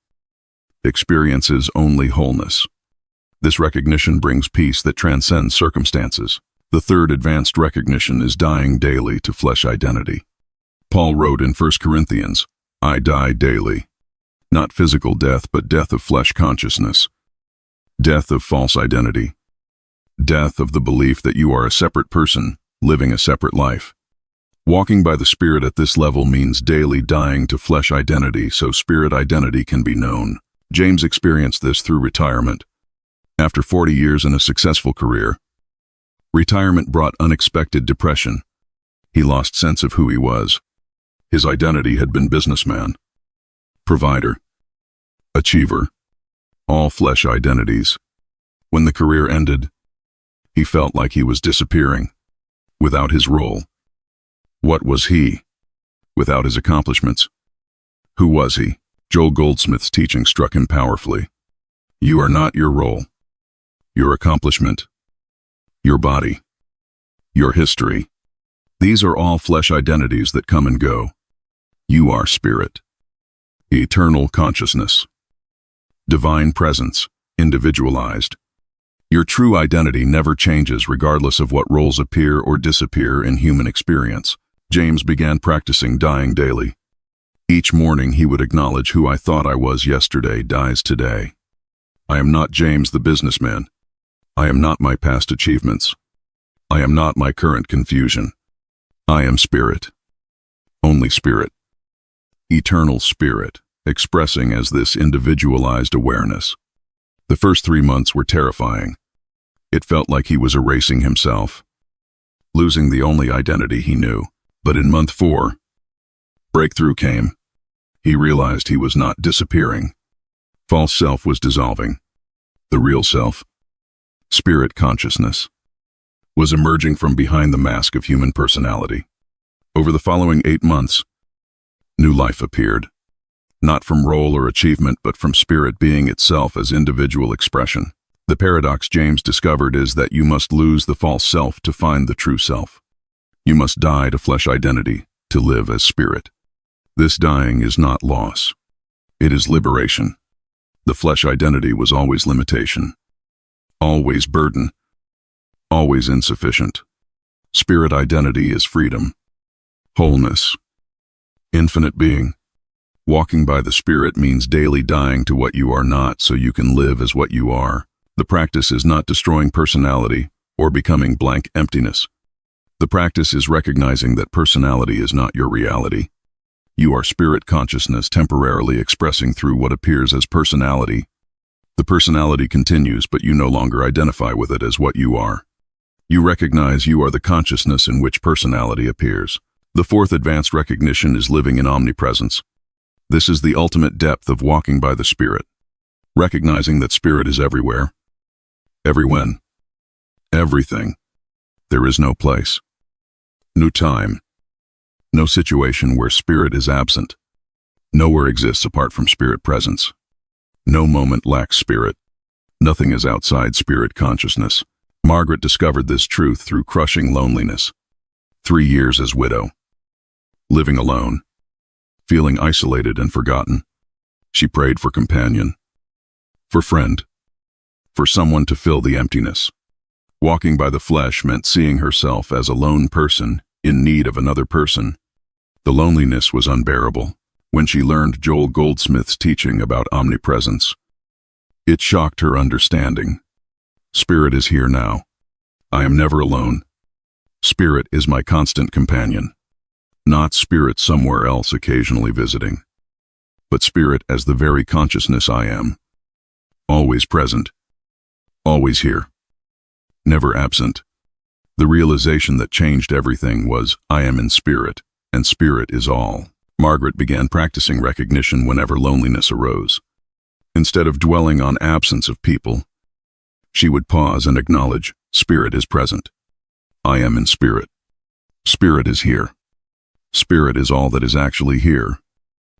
Speaker 1: experiences only wholeness. This recognition brings peace that transcends circumstances. The third advanced recognition is dying daily to flesh identity. Paul wrote in 1 Corinthians, "I die daily." Not physical death, but death of flesh consciousness. Death of false identity. Death of the belief that you are a separate person, living a separate life. Walking by the Spirit at this level means daily dying to flesh identity so spirit identity can be known. James experienced this through retirement. After 40 years in a successful career, retirement brought unexpected depression. He lost sense of who he was. His identity had been businessman, provider, achiever, all flesh identities. When the career ended, he felt like he was disappearing, without his role. What was he, without his accomplishments? Who was he? Joel Goldsmith's teaching struck him powerfully. You are not your role, your accomplishment, your body, your history. These are all flesh identities that come and go. You are spirit, eternal consciousness, divine presence, individualized. Your true identity never changes regardless of what roles appear or disappear in human experience. James began practicing dying daily. Each morning he would acknowledge who I thought I was yesterday dies today. I am not James the businessman. I am not my past achievements. I am not my current confusion. I am spirit. Only spirit. Eternal spirit, expressing as this individualized awareness. The first 3 months were terrifying. It felt like he was erasing himself, losing the only identity he knew. But in month 4, breakthrough came. He realized he was not disappearing. False self was dissolving. The real self, spirit consciousness, was emerging from behind the mask of human personality. Over the following 8 months, new life appeared. Not from role or achievement, but from spirit being itself as individual expression. The paradox James discovered is that you must lose the false self to find the true self. You must die to flesh identity to live as spirit. This dying is not loss. It is liberation. The flesh identity was always limitation, always burden, always insufficient. Spirit identity is freedom, wholeness, infinite being. Walking by the Spirit means daily dying to what you are not so you can live as what you are. The practice is not destroying personality or becoming blank emptiness. The practice is recognizing that personality is not your reality. You are spirit consciousness temporarily expressing through what appears as personality. The personality continues, but you no longer identify with it as what you are. You recognize you are the consciousness in which personality appears. The fourth advanced recognition is living in omnipresence. This is the ultimate depth of walking by the Spirit, recognizing that Spirit is everywhere, everywhen, everything. There is no place, no time, no situation where Spirit is absent. Nowhere exists apart from Spirit presence. No moment lacks Spirit. Nothing is outside Spirit consciousness. Margaret discovered this truth through crushing loneliness. 3 years as widow, living alone, feeling isolated and forgotten. She prayed for companion, for friend, for someone to fill the emptiness. Walking by the flesh meant seeing herself as a lone person in need of another person. The loneliness was unbearable. When she learned Joel Goldsmith's teaching about omnipresence, it shocked her understanding. Spirit is here now. I am never alone. Spirit is my constant companion. Not spirit somewhere else occasionally visiting, but spirit as the very consciousness I am. Always present, always here, never absent. The realization that changed everything was, I am in spirit, and spirit is all. Margaret began practicing recognition whenever loneliness arose. Instead of dwelling on absence of people, she would pause and acknowledge, spirit is present. I am in spirit. Spirit is here. Spirit is all that is actually here.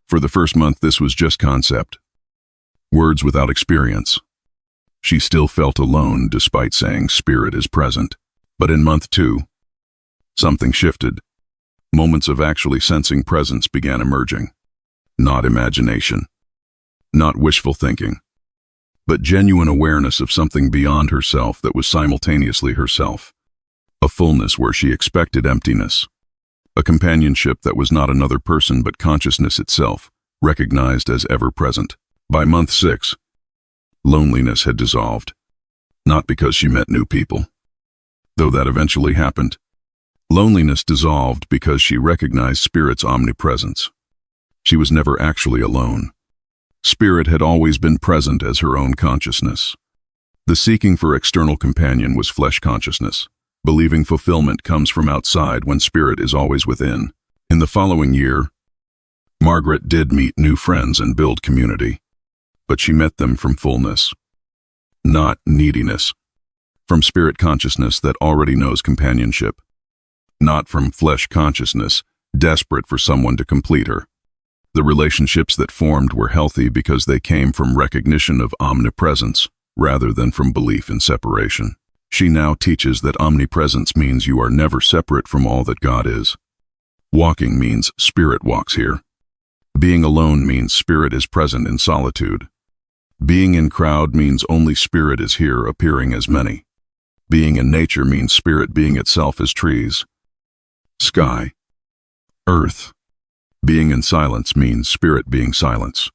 Speaker 1: For the first month, this was just concept, words without experience. She still felt alone despite saying spirit is present. But in month 2, something shifted. Moments of actually sensing presence began emerging. Not imagination, not wishful thinking, but genuine awareness of something beyond herself that was simultaneously herself. A fullness where she expected emptiness. A companionship that was not another person but consciousness itself, recognized as ever-present. By month 6, loneliness had dissolved. Not because she met new people, though that eventually happened. Loneliness dissolved because she recognized Spirit's omnipresence. She was never actually alone. Spirit had always been present as her own consciousness. The seeking for external companion was flesh consciousness. Believing fulfillment comes from outside when Spirit is always within. In the following year, Margaret did meet new friends and build community, but she met them from fullness, not neediness, from Spirit consciousness that already knows companionship, not from flesh consciousness, desperate for someone to complete her. The relationships that formed were healthy because they came from recognition of omnipresence rather than from belief in separation. She now teaches that omnipresence means you are never separate from all that God is. Walking means spirit walks here. Being alone means spirit is present in solitude. Being in crowd means only spirit is here appearing as many. Being in nature means spirit being itself as trees, sky, earth. Being in silence means spirit being silence.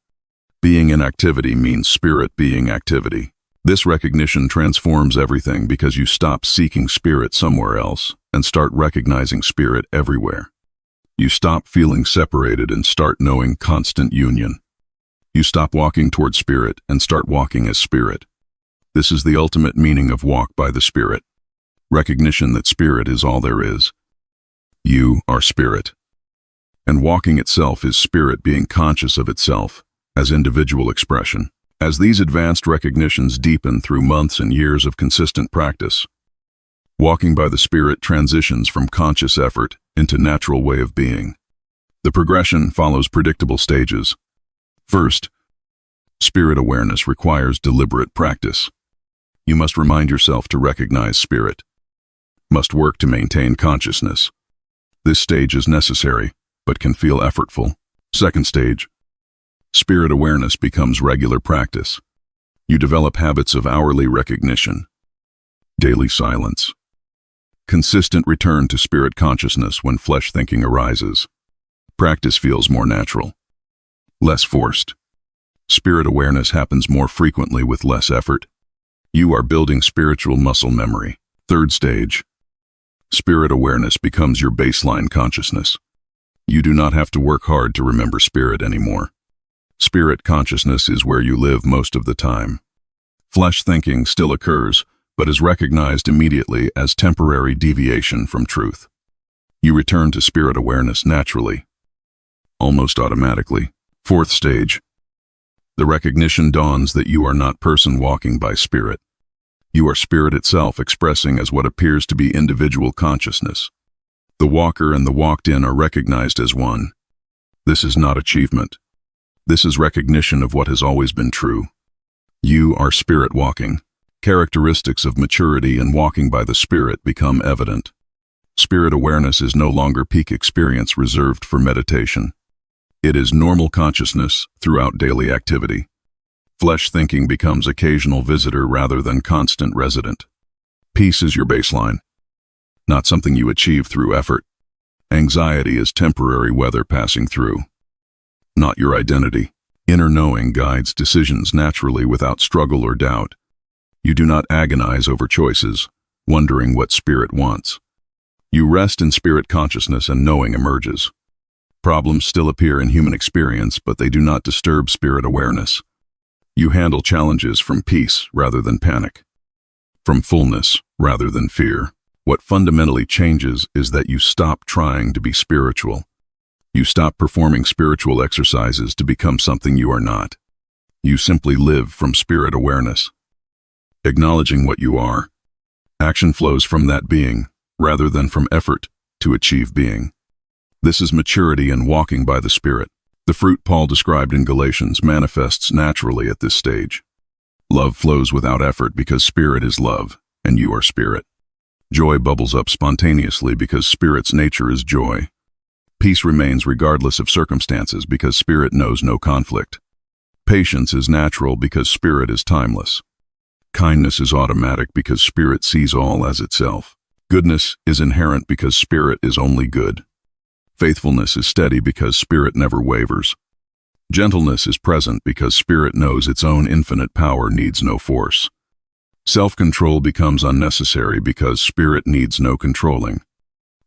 Speaker 1: Being in activity means spirit being activity. This recognition transforms everything because you stop seeking spirit somewhere else and start recognizing spirit everywhere. You stop feeling separated and start knowing constant union. You stop walking toward spirit and start walking as spirit. This is the ultimate meaning of walk by the Spirit. Recognition that spirit is all there is. You are spirit. And walking itself is spirit being conscious of itself as individual expression. As these advanced recognitions deepen through months and years of consistent practice, walking by the Spirit transitions from conscious effort into natural way of being. The progression follows predictable stages. First, spirit awareness requires deliberate practice. You must remind yourself to recognize spirit. Must work to maintain consciousness. This stage is necessary, but can feel effortful. Second stage, spirit awareness becomes regular practice. You develop habits of hourly recognition, daily silence, consistent return to spirit consciousness when flesh thinking arises. Practice feels more natural, less forced. Spirit awareness happens more frequently with less effort. You are building spiritual muscle memory. Third stage, spirit awareness becomes your baseline consciousness. You do not have to work hard to remember spirit anymore. Spirit consciousness is where you live most of the time. Flesh thinking still occurs, but is recognized immediately as temporary deviation from truth. You return to spirit awareness naturally, almost automatically. Fourth stage, the recognition dawns that you are not person walking by spirit. You are spirit itself expressing as what appears to be individual consciousness. The walker and the walked in are recognized as one. This is not achievement. This is recognition of what has always been true. You are spirit walking. Characteristics of maturity and walking by the Spirit become evident. Spirit awareness is no longer peak experience reserved for meditation. It is normal consciousness throughout daily activity. Flesh thinking becomes occasional visitor rather than constant resident. Peace is your baseline, not something you achieve through effort. Anxiety is temporary weather passing through, not your identity. Inner knowing guides decisions naturally without struggle or doubt. You do not agonize over choices, wondering what spirit wants. You rest in spirit consciousness and knowing emerges. Problems still appear in human experience, but they do not disturb spirit awareness. You handle challenges from peace rather than panic, from fullness rather than fear. What fundamentally changes is that you stop trying to be spiritual. You stop performing spiritual exercises to become something you are not. You simply live from spirit awareness, acknowledging what you are. Action flows from that being, rather than from effort to achieve being. This is maturity and walking by the Spirit. The fruit Paul described in Galatians manifests naturally at this stage. Love flows without effort because Spirit is love, and you are Spirit. Joy bubbles up spontaneously because Spirit's nature is joy. Peace remains regardless of circumstances because Spirit knows no conflict. Patience is natural because Spirit is timeless. Kindness is automatic because Spirit sees all as itself. Goodness is inherent because Spirit is only good. Faithfulness is steady because Spirit never wavers. Gentleness is present because Spirit knows its own infinite power needs no force. Self-control becomes unnecessary because Spirit needs no controlling.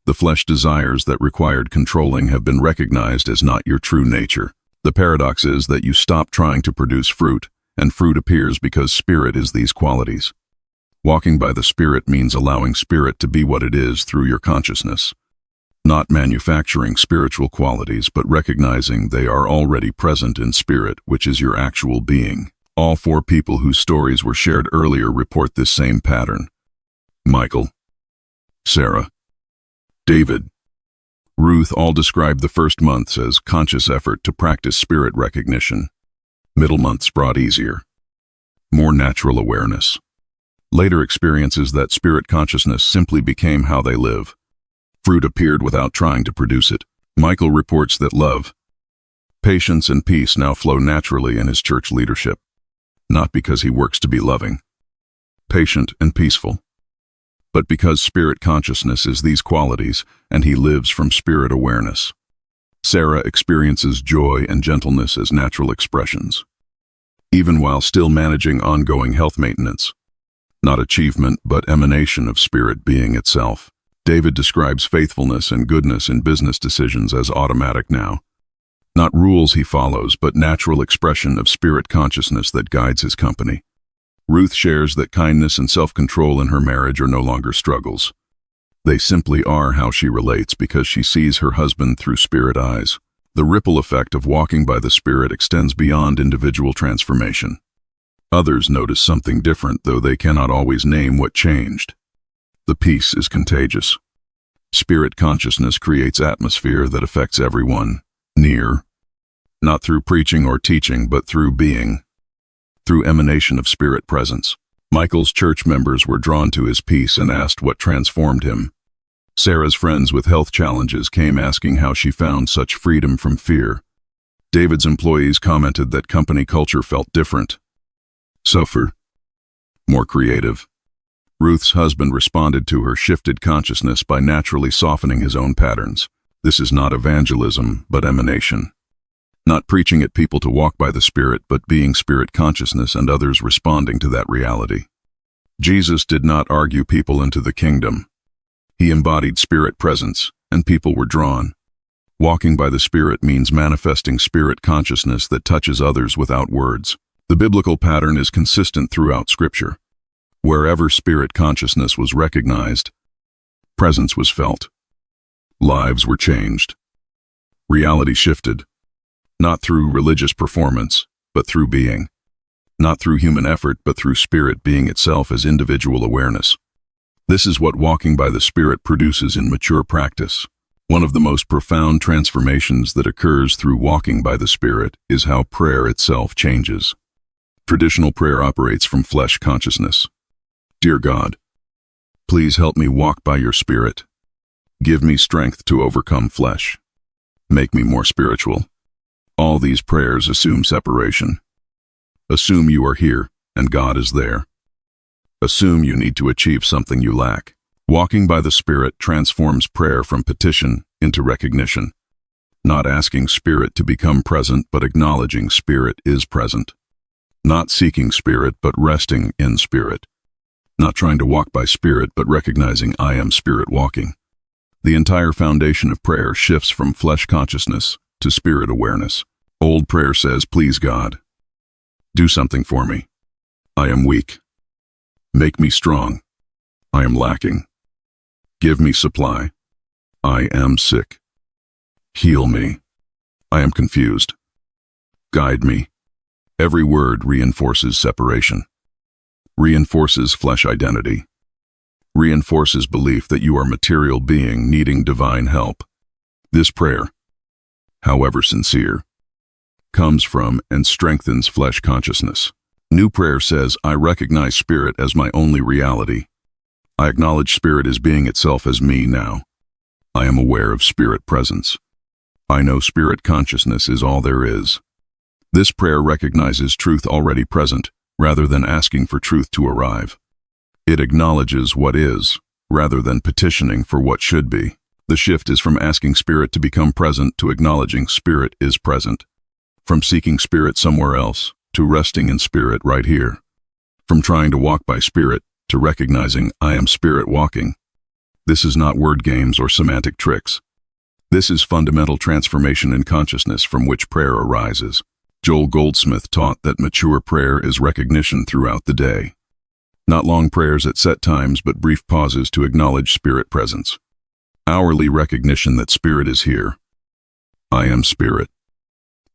Speaker 1: The flesh desires that required controlling have been recognized as not your true nature. The paradox is that you stop trying to produce fruit, and fruit appears because Spirit is these qualities. Walking by the Spirit means allowing Spirit to be what it is through your consciousness. Not manufacturing spiritual qualities, but recognizing they are already present in Spirit, which is your actual being. All four people whose stories were shared earlier report this same pattern. Michael, Sarah, David, Ruth all described the first months as conscious effort to practice spirit recognition. Middle months brought easier, more natural awareness. Later experiences that spirit consciousness simply became how they live. Fruit appeared without trying to produce it. Michael reports that love, patience, and peace now flow naturally in his church leadership, not because he works to be loving, patient, and peaceful, but because spirit consciousness is these qualities and he lives from spirit awareness. Sarah experiences joy and gentleness as natural expressions, even while still managing ongoing health maintenance, not achievement but emanation of spirit being itself. David describes faithfulness and goodness in business decisions as automatic now. Not rules he follows, but natural expression of spirit consciousness that guides his company. Ruth shares that kindness and self-control in her marriage are no longer struggles. They simply are how she relates because she sees her husband through spirit eyes. The ripple effect of walking by the Spirit extends beyond individual transformation. Others notice something different, though they cannot always name what changed. The peace is contagious. Spirit consciousness creates atmosphere that affects everyone, near, not through preaching or teaching, but through being, through emanation of spirit presence. Michael's church members were drawn to his peace and asked what transformed him. Sarah's friends with health challenges came asking how she found such freedom from fear. David's employees commented that company culture felt different, softer, more creative. Ruth's husband responded to her shifted consciousness by naturally softening his own patterns. This is not evangelism, but emanation. Not preaching at people to walk by the Spirit, but being spirit consciousness and others responding to that reality. Jesus did not argue people into the kingdom. He embodied spirit presence, and people were drawn. Walking by the Spirit means manifesting spirit consciousness that touches others without words. The biblical pattern is consistent throughout Scripture. Wherever spirit consciousness was recognized, presence was felt. Lives were changed. Reality shifted, not through religious performance, but through being. Not through human effort, but through spirit being itself as individual awareness. This is what walking by the Spirit produces in mature practice. One of the most profound transformations that occurs through walking by the Spirit is how prayer itself changes. Traditional prayer operates from flesh consciousness. Dear God, please help me walk by your Spirit. Give me strength to overcome flesh. Make me more spiritual. All these prayers assume separation. Assume you are here and God is there. Assume you need to achieve something you lack. Walking by the Spirit transforms prayer from petition into recognition. Not asking Spirit to become present, but acknowledging Spirit is present. Not seeking Spirit, but resting in Spirit. Not trying to walk by Spirit, but recognizing I am Spirit walking. The entire foundation of prayer shifts from flesh consciousness to spirit awareness. Old prayer says, please God, do something for me. I am weak. Make me strong. I am lacking. Give me supply. I am sick. Heal me. I am confused. Guide me. Every word reinforces separation. Reinforces flesh identity. Reinforces belief that you are a material being needing divine help. This prayer, however sincere, comes from and strengthens flesh consciousness. New prayer says, I recognize Spirit as my only reality. I acknowledge Spirit as being itself as me now. I am aware of Spirit presence. I know Spirit consciousness is all there is. This prayer recognizes truth already present, rather than asking for truth to arrive. It acknowledges what is, rather than petitioning for what should be. The shift is from asking Spirit to become present to acknowledging Spirit is present. From seeking Spirit somewhere else to resting in Spirit right here. From trying to walk by Spirit to recognizing I am Spirit walking. This is not word games or semantic tricks. This is fundamental transformation in consciousness from which prayer arises. Joel Goldsmith taught that mature prayer is recognition throughout the day. Not long prayers at set times, but brief pauses to acknowledge Spirit presence. Hourly recognition that Spirit is here. I am Spirit.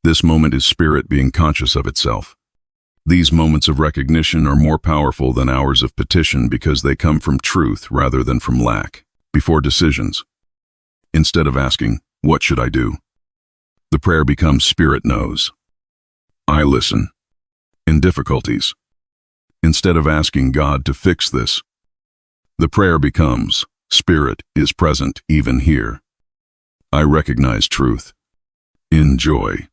Speaker 1: This moment is Spirit being conscious of itself. These moments of recognition are more powerful than hours of petition because they come from truth rather than from lack. Before decisions, instead of asking, what should I do? The prayer becomes Spirit knows. I listen. In difficulties. Instead of asking God to fix this, the prayer becomes, Spirit is present even here. I recognize truth. In joy.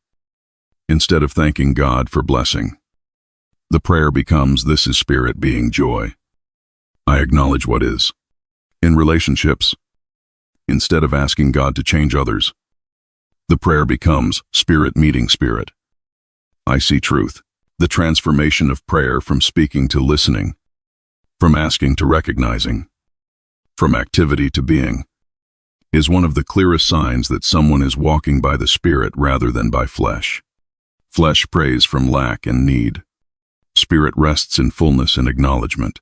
Speaker 1: Instead of thanking God for blessing, the prayer becomes, this is Spirit being joy. I acknowledge what is. In relationships, instead of asking God to change others, the prayer becomes, Spirit meeting Spirit. I see truth. The transformation of prayer from speaking to listening, from asking to recognizing, from activity to being, is one of the clearest signs that someone is walking by the Spirit rather than by flesh. Flesh prays from lack and need. Spirit rests in fullness and acknowledgement.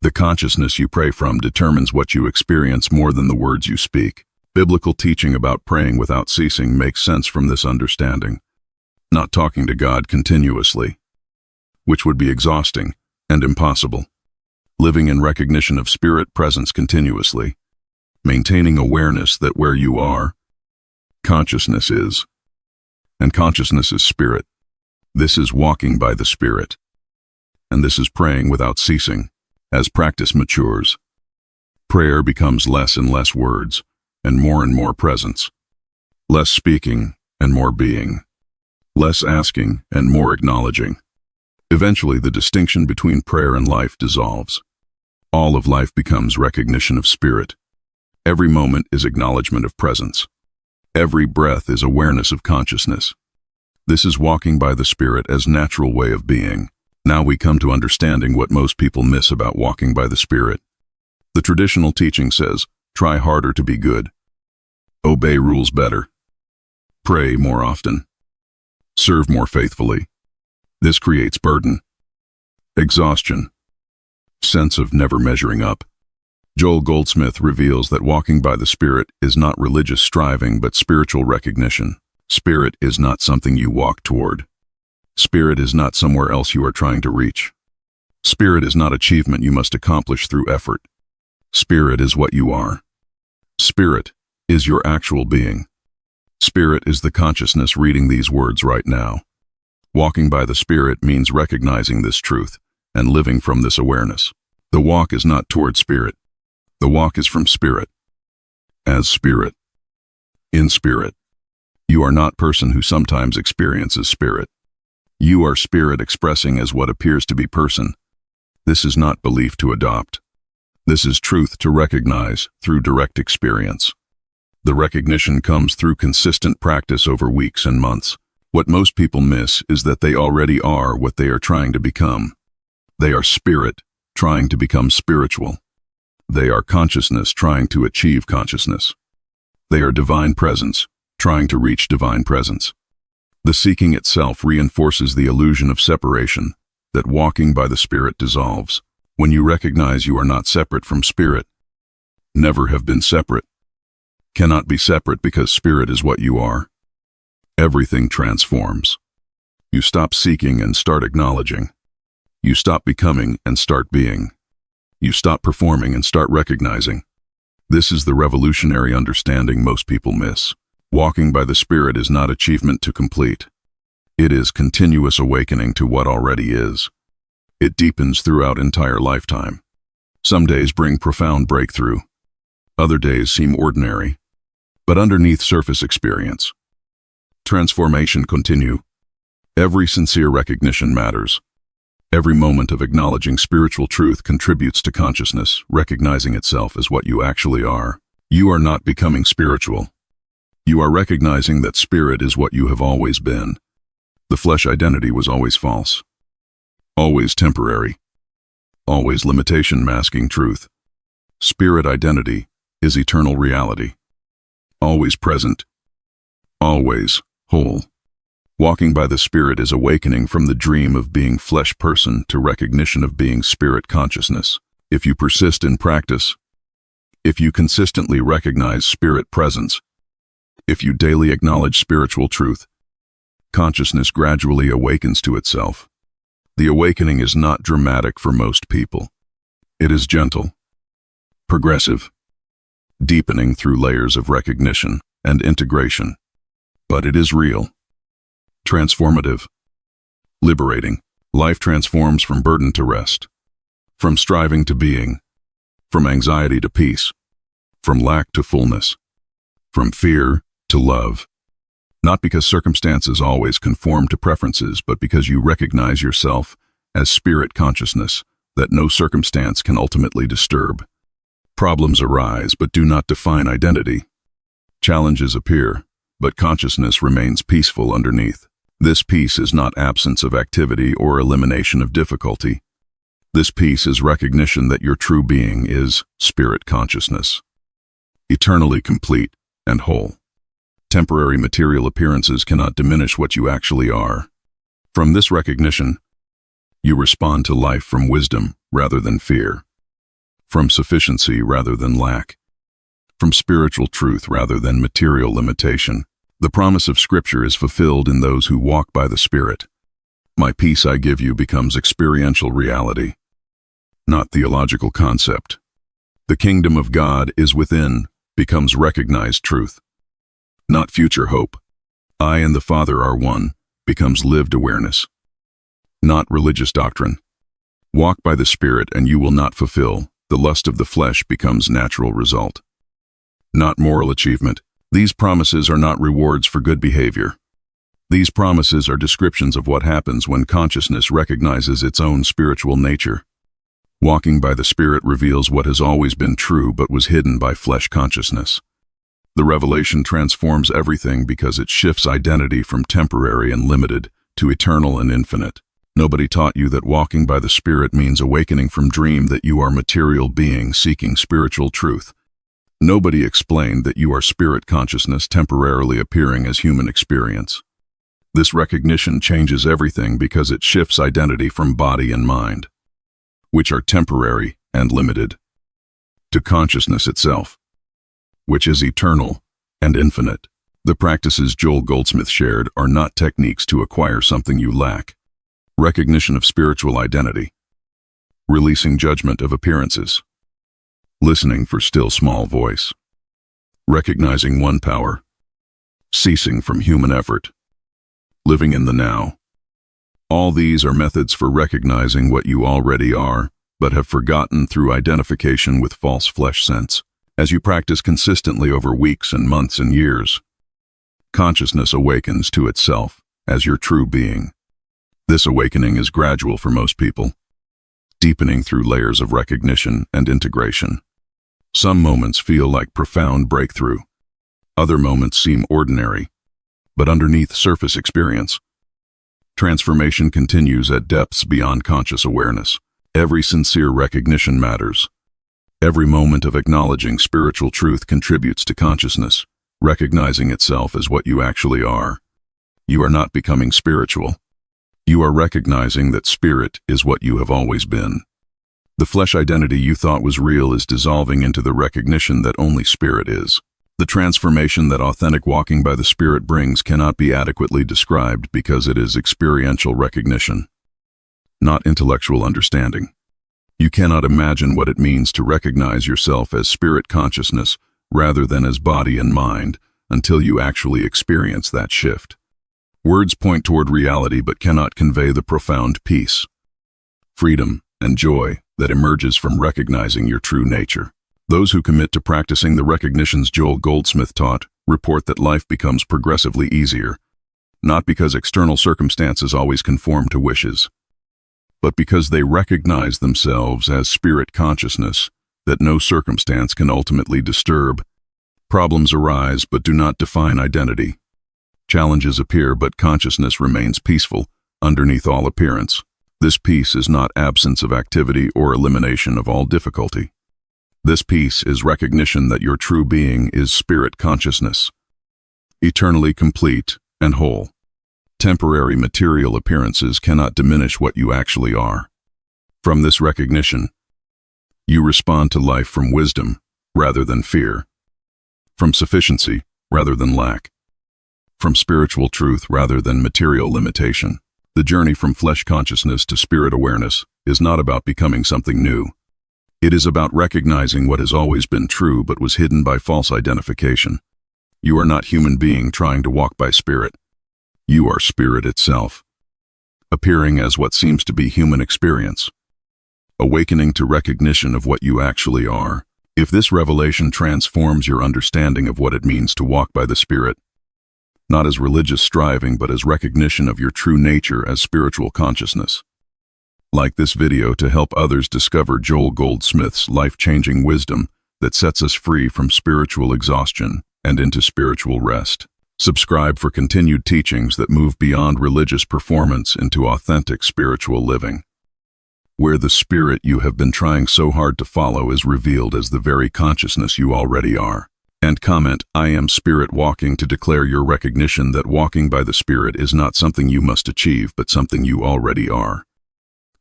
Speaker 1: The consciousness you pray from determines what you experience more than the words you speak. Biblical teaching about praying without ceasing makes sense from this understanding. Not talking to God continuously, which would be exhausting and impossible. Living in recognition of Spirit presence continuously. Maintaining awareness that where you are, consciousness is. And consciousness is Spirit. This is walking by the Spirit. And this is praying without ceasing. As practice matures, prayer becomes less and less words, and more presence. Less speaking and more being. Less asking and more acknowledging. Eventually, the distinction between prayer and life dissolves. All of life becomes recognition of Spirit. Every moment is acknowledgement of presence. Every breath is awareness of consciousness. This is walking by the Spirit as natural way of being. Now we come to understanding what most people miss about walking by the Spirit. The traditional teaching says, try harder to be good. Obey rules better. Pray more often. Serve more faithfully. This creates burden, exhaustion, sense of never measuring up. Joel Goldsmith reveals that walking by the Spirit is not religious striving but spiritual recognition. Spirit is not something you walk toward. Spirit is not somewhere else you are trying to reach. Spirit is not achievement you must accomplish through effort. Spirit is what you are. Spirit is your actual being. Spirit is the consciousness reading these words right now. Walking by the Spirit means recognizing this truth and living from this awareness. The walk is not toward Spirit. The walk is from Spirit. As Spirit. In Spirit. You are not person who sometimes experiences Spirit. You are Spirit expressing as what appears to be person. This is not belief to adopt. This is truth to recognize through direct experience. The recognition comes through consistent practice over weeks and months. What most people miss is that they already are what they are trying to become. They are Spirit trying to become spiritual. They are consciousness trying to achieve consciousness. They are divine presence trying to reach divine presence. The seeking itself reinforces the illusion of separation that walking by the Spirit dissolves. When you recognize you are not separate from Spirit, never have been separate, cannot be separate because Spirit is what you are, everything transforms. You stop seeking and start acknowledging. You stop becoming and start being. You stop performing and start recognizing. This is the revolutionary understanding most people miss. Walking by the Spirit is not achievement to complete. It is continuous awakening to what already is. It deepens throughout entire lifetime. Some days bring profound breakthrough. Other days seem ordinary, but underneath surface experience. Transformation continue. Every sincere recognition matters. Every moment of acknowledging spiritual truth contributes to consciousness, recognizing itself as what you actually are. You are not becoming spiritual. You are recognizing that Spirit is what you have always been. The flesh identity was always false. Always temporary. Always limitation masking truth. Spirit identity is eternal reality. Always present. Always whole. Walking by the Spirit is awakening from the dream of being flesh person to recognition of being Spirit consciousness. If you persist in practice, if you consistently recognize Spirit presence, if you daily acknowledge spiritual truth, consciousness gradually awakens to itself. The awakening is not dramatic for most people. It is gentle, progressive, deepening through layers of recognition and integration. But it is real, transformative, liberating. Life transforms from burden to rest, from striving to being, from anxiety to peace, from lack to fullness, from fear to love. Not because circumstances always conform to preferences, but because you recognize yourself as spirit consciousness that no circumstance can ultimately disturb. Problems arise, but do not define identity. Challenges appear, but consciousness remains peaceful underneath. This peace is not absence of activity or elimination of difficulty. This peace is recognition that your true being is spirit consciousness, eternally complete and whole. Temporary material appearances cannot diminish what you actually are. From this recognition, you respond to life from wisdom rather than fear, from sufficiency rather than lack, from spiritual truth rather than material limitation. The promise of Scripture is fulfilled in those who walk by the Spirit. My peace I give you becomes experiential reality, not theological concept. The kingdom of God is within becomes recognized truth, not future hope. I and the Father are one becomes lived awareness, not religious doctrine. Walk by the Spirit and you will not fulfill. The lust of the flesh becomes natural result, not moral achievement. These promises are not rewards for good behavior. These promises are descriptions of what happens when consciousness recognizes its own spiritual nature. Walking by the Spirit reveals what has always been true but was hidden by flesh consciousness. The revelation transforms everything because it shifts identity from temporary and limited to eternal and infinite. Nobody taught you that walking by the Spirit means awakening from dream that you are material being seeking spiritual truth. Nobody explained that you are spirit consciousness temporarily appearing as human experience. This recognition changes everything because it shifts identity from body and mind, which are temporary and limited, to consciousness itself, which is eternal and infinite. The practices Joel Goldsmith shared are not techniques to acquire something you lack. Recognition of spiritual identity, releasing judgment of appearances, listening for still small voice, recognizing one power, ceasing from human effort, living in the now. All these are methods for recognizing what you already are, but have forgotten through identification with false flesh sense. As you practice consistently over weeks and months and years, consciousness awakens to itself as your true being. This awakening is gradual for most people, deepening through layers of recognition and integration. Some moments feel like profound breakthrough. Other moments seem ordinary, but underneath surface experience. Transformation continues at depths beyond conscious awareness. Every sincere recognition matters. Every moment of acknowledging spiritual truth contributes to consciousness, recognizing itself as what you actually are. You are not becoming spiritual. You are recognizing that spirit is what you have always been. The flesh identity you thought was real is dissolving into the recognition that only spirit is. The transformation that authentic walking by the Spirit brings cannot be adequately described because it is experiential recognition, not intellectual understanding. You cannot imagine what it means to recognize yourself as spirit consciousness rather than as body and mind until you actually experience that shift. Words point toward reality but cannot convey the profound peace, freedom, and joy that emerges from recognizing your true nature. Those who commit to practicing the recognitions Joel Goldsmith taught report that life becomes progressively easier, not because external circumstances always conform to wishes, but because they recognize themselves as spirit consciousness that no circumstance can ultimately disturb. Problems arise but do not define identity. Challenges appear but consciousness remains peaceful underneath all appearance. This peace is not absence of activity or elimination of all difficulty. This peace is recognition that your true being is spirit consciousness, eternally complete and whole. Temporary material appearances cannot diminish what you actually are. From this recognition, you respond to life from wisdom rather than fear, from sufficiency rather than lack, from spiritual truth rather than material limitation. The journey from flesh consciousness to spirit awareness is not about becoming something new. It is about recognizing what has always been true but was hidden by false identification. You are not human being trying to walk by spirit. You are spirit itself, appearing as what seems to be human experience. Awakening to recognition of what you actually are. If this revelation transforms your understanding of what it means to walk by the Spirit, not as religious striving but as recognition of your true nature as spiritual consciousness. Like this video to help others discover Joel Goldsmith's life-changing wisdom that sets us free from spiritual exhaustion and into spiritual rest. Subscribe for continued teachings that move beyond religious performance into authentic spiritual living, where the Spirit you have been trying so hard to follow is revealed as the very consciousness you already are. And comment, "I am Spirit walking," to declare your recognition that walking by the Spirit is not something you must achieve, but something you already are.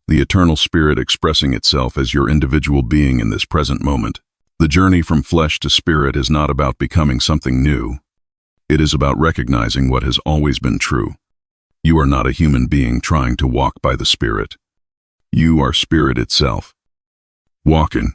Speaker 1: The eternal Spirit expressing itself as your individual being in this present moment. The journey from flesh to spirit is not about becoming something new. It is about recognizing what has always been true. You are not a human being trying to walk by the Spirit. You are Spirit itself, walking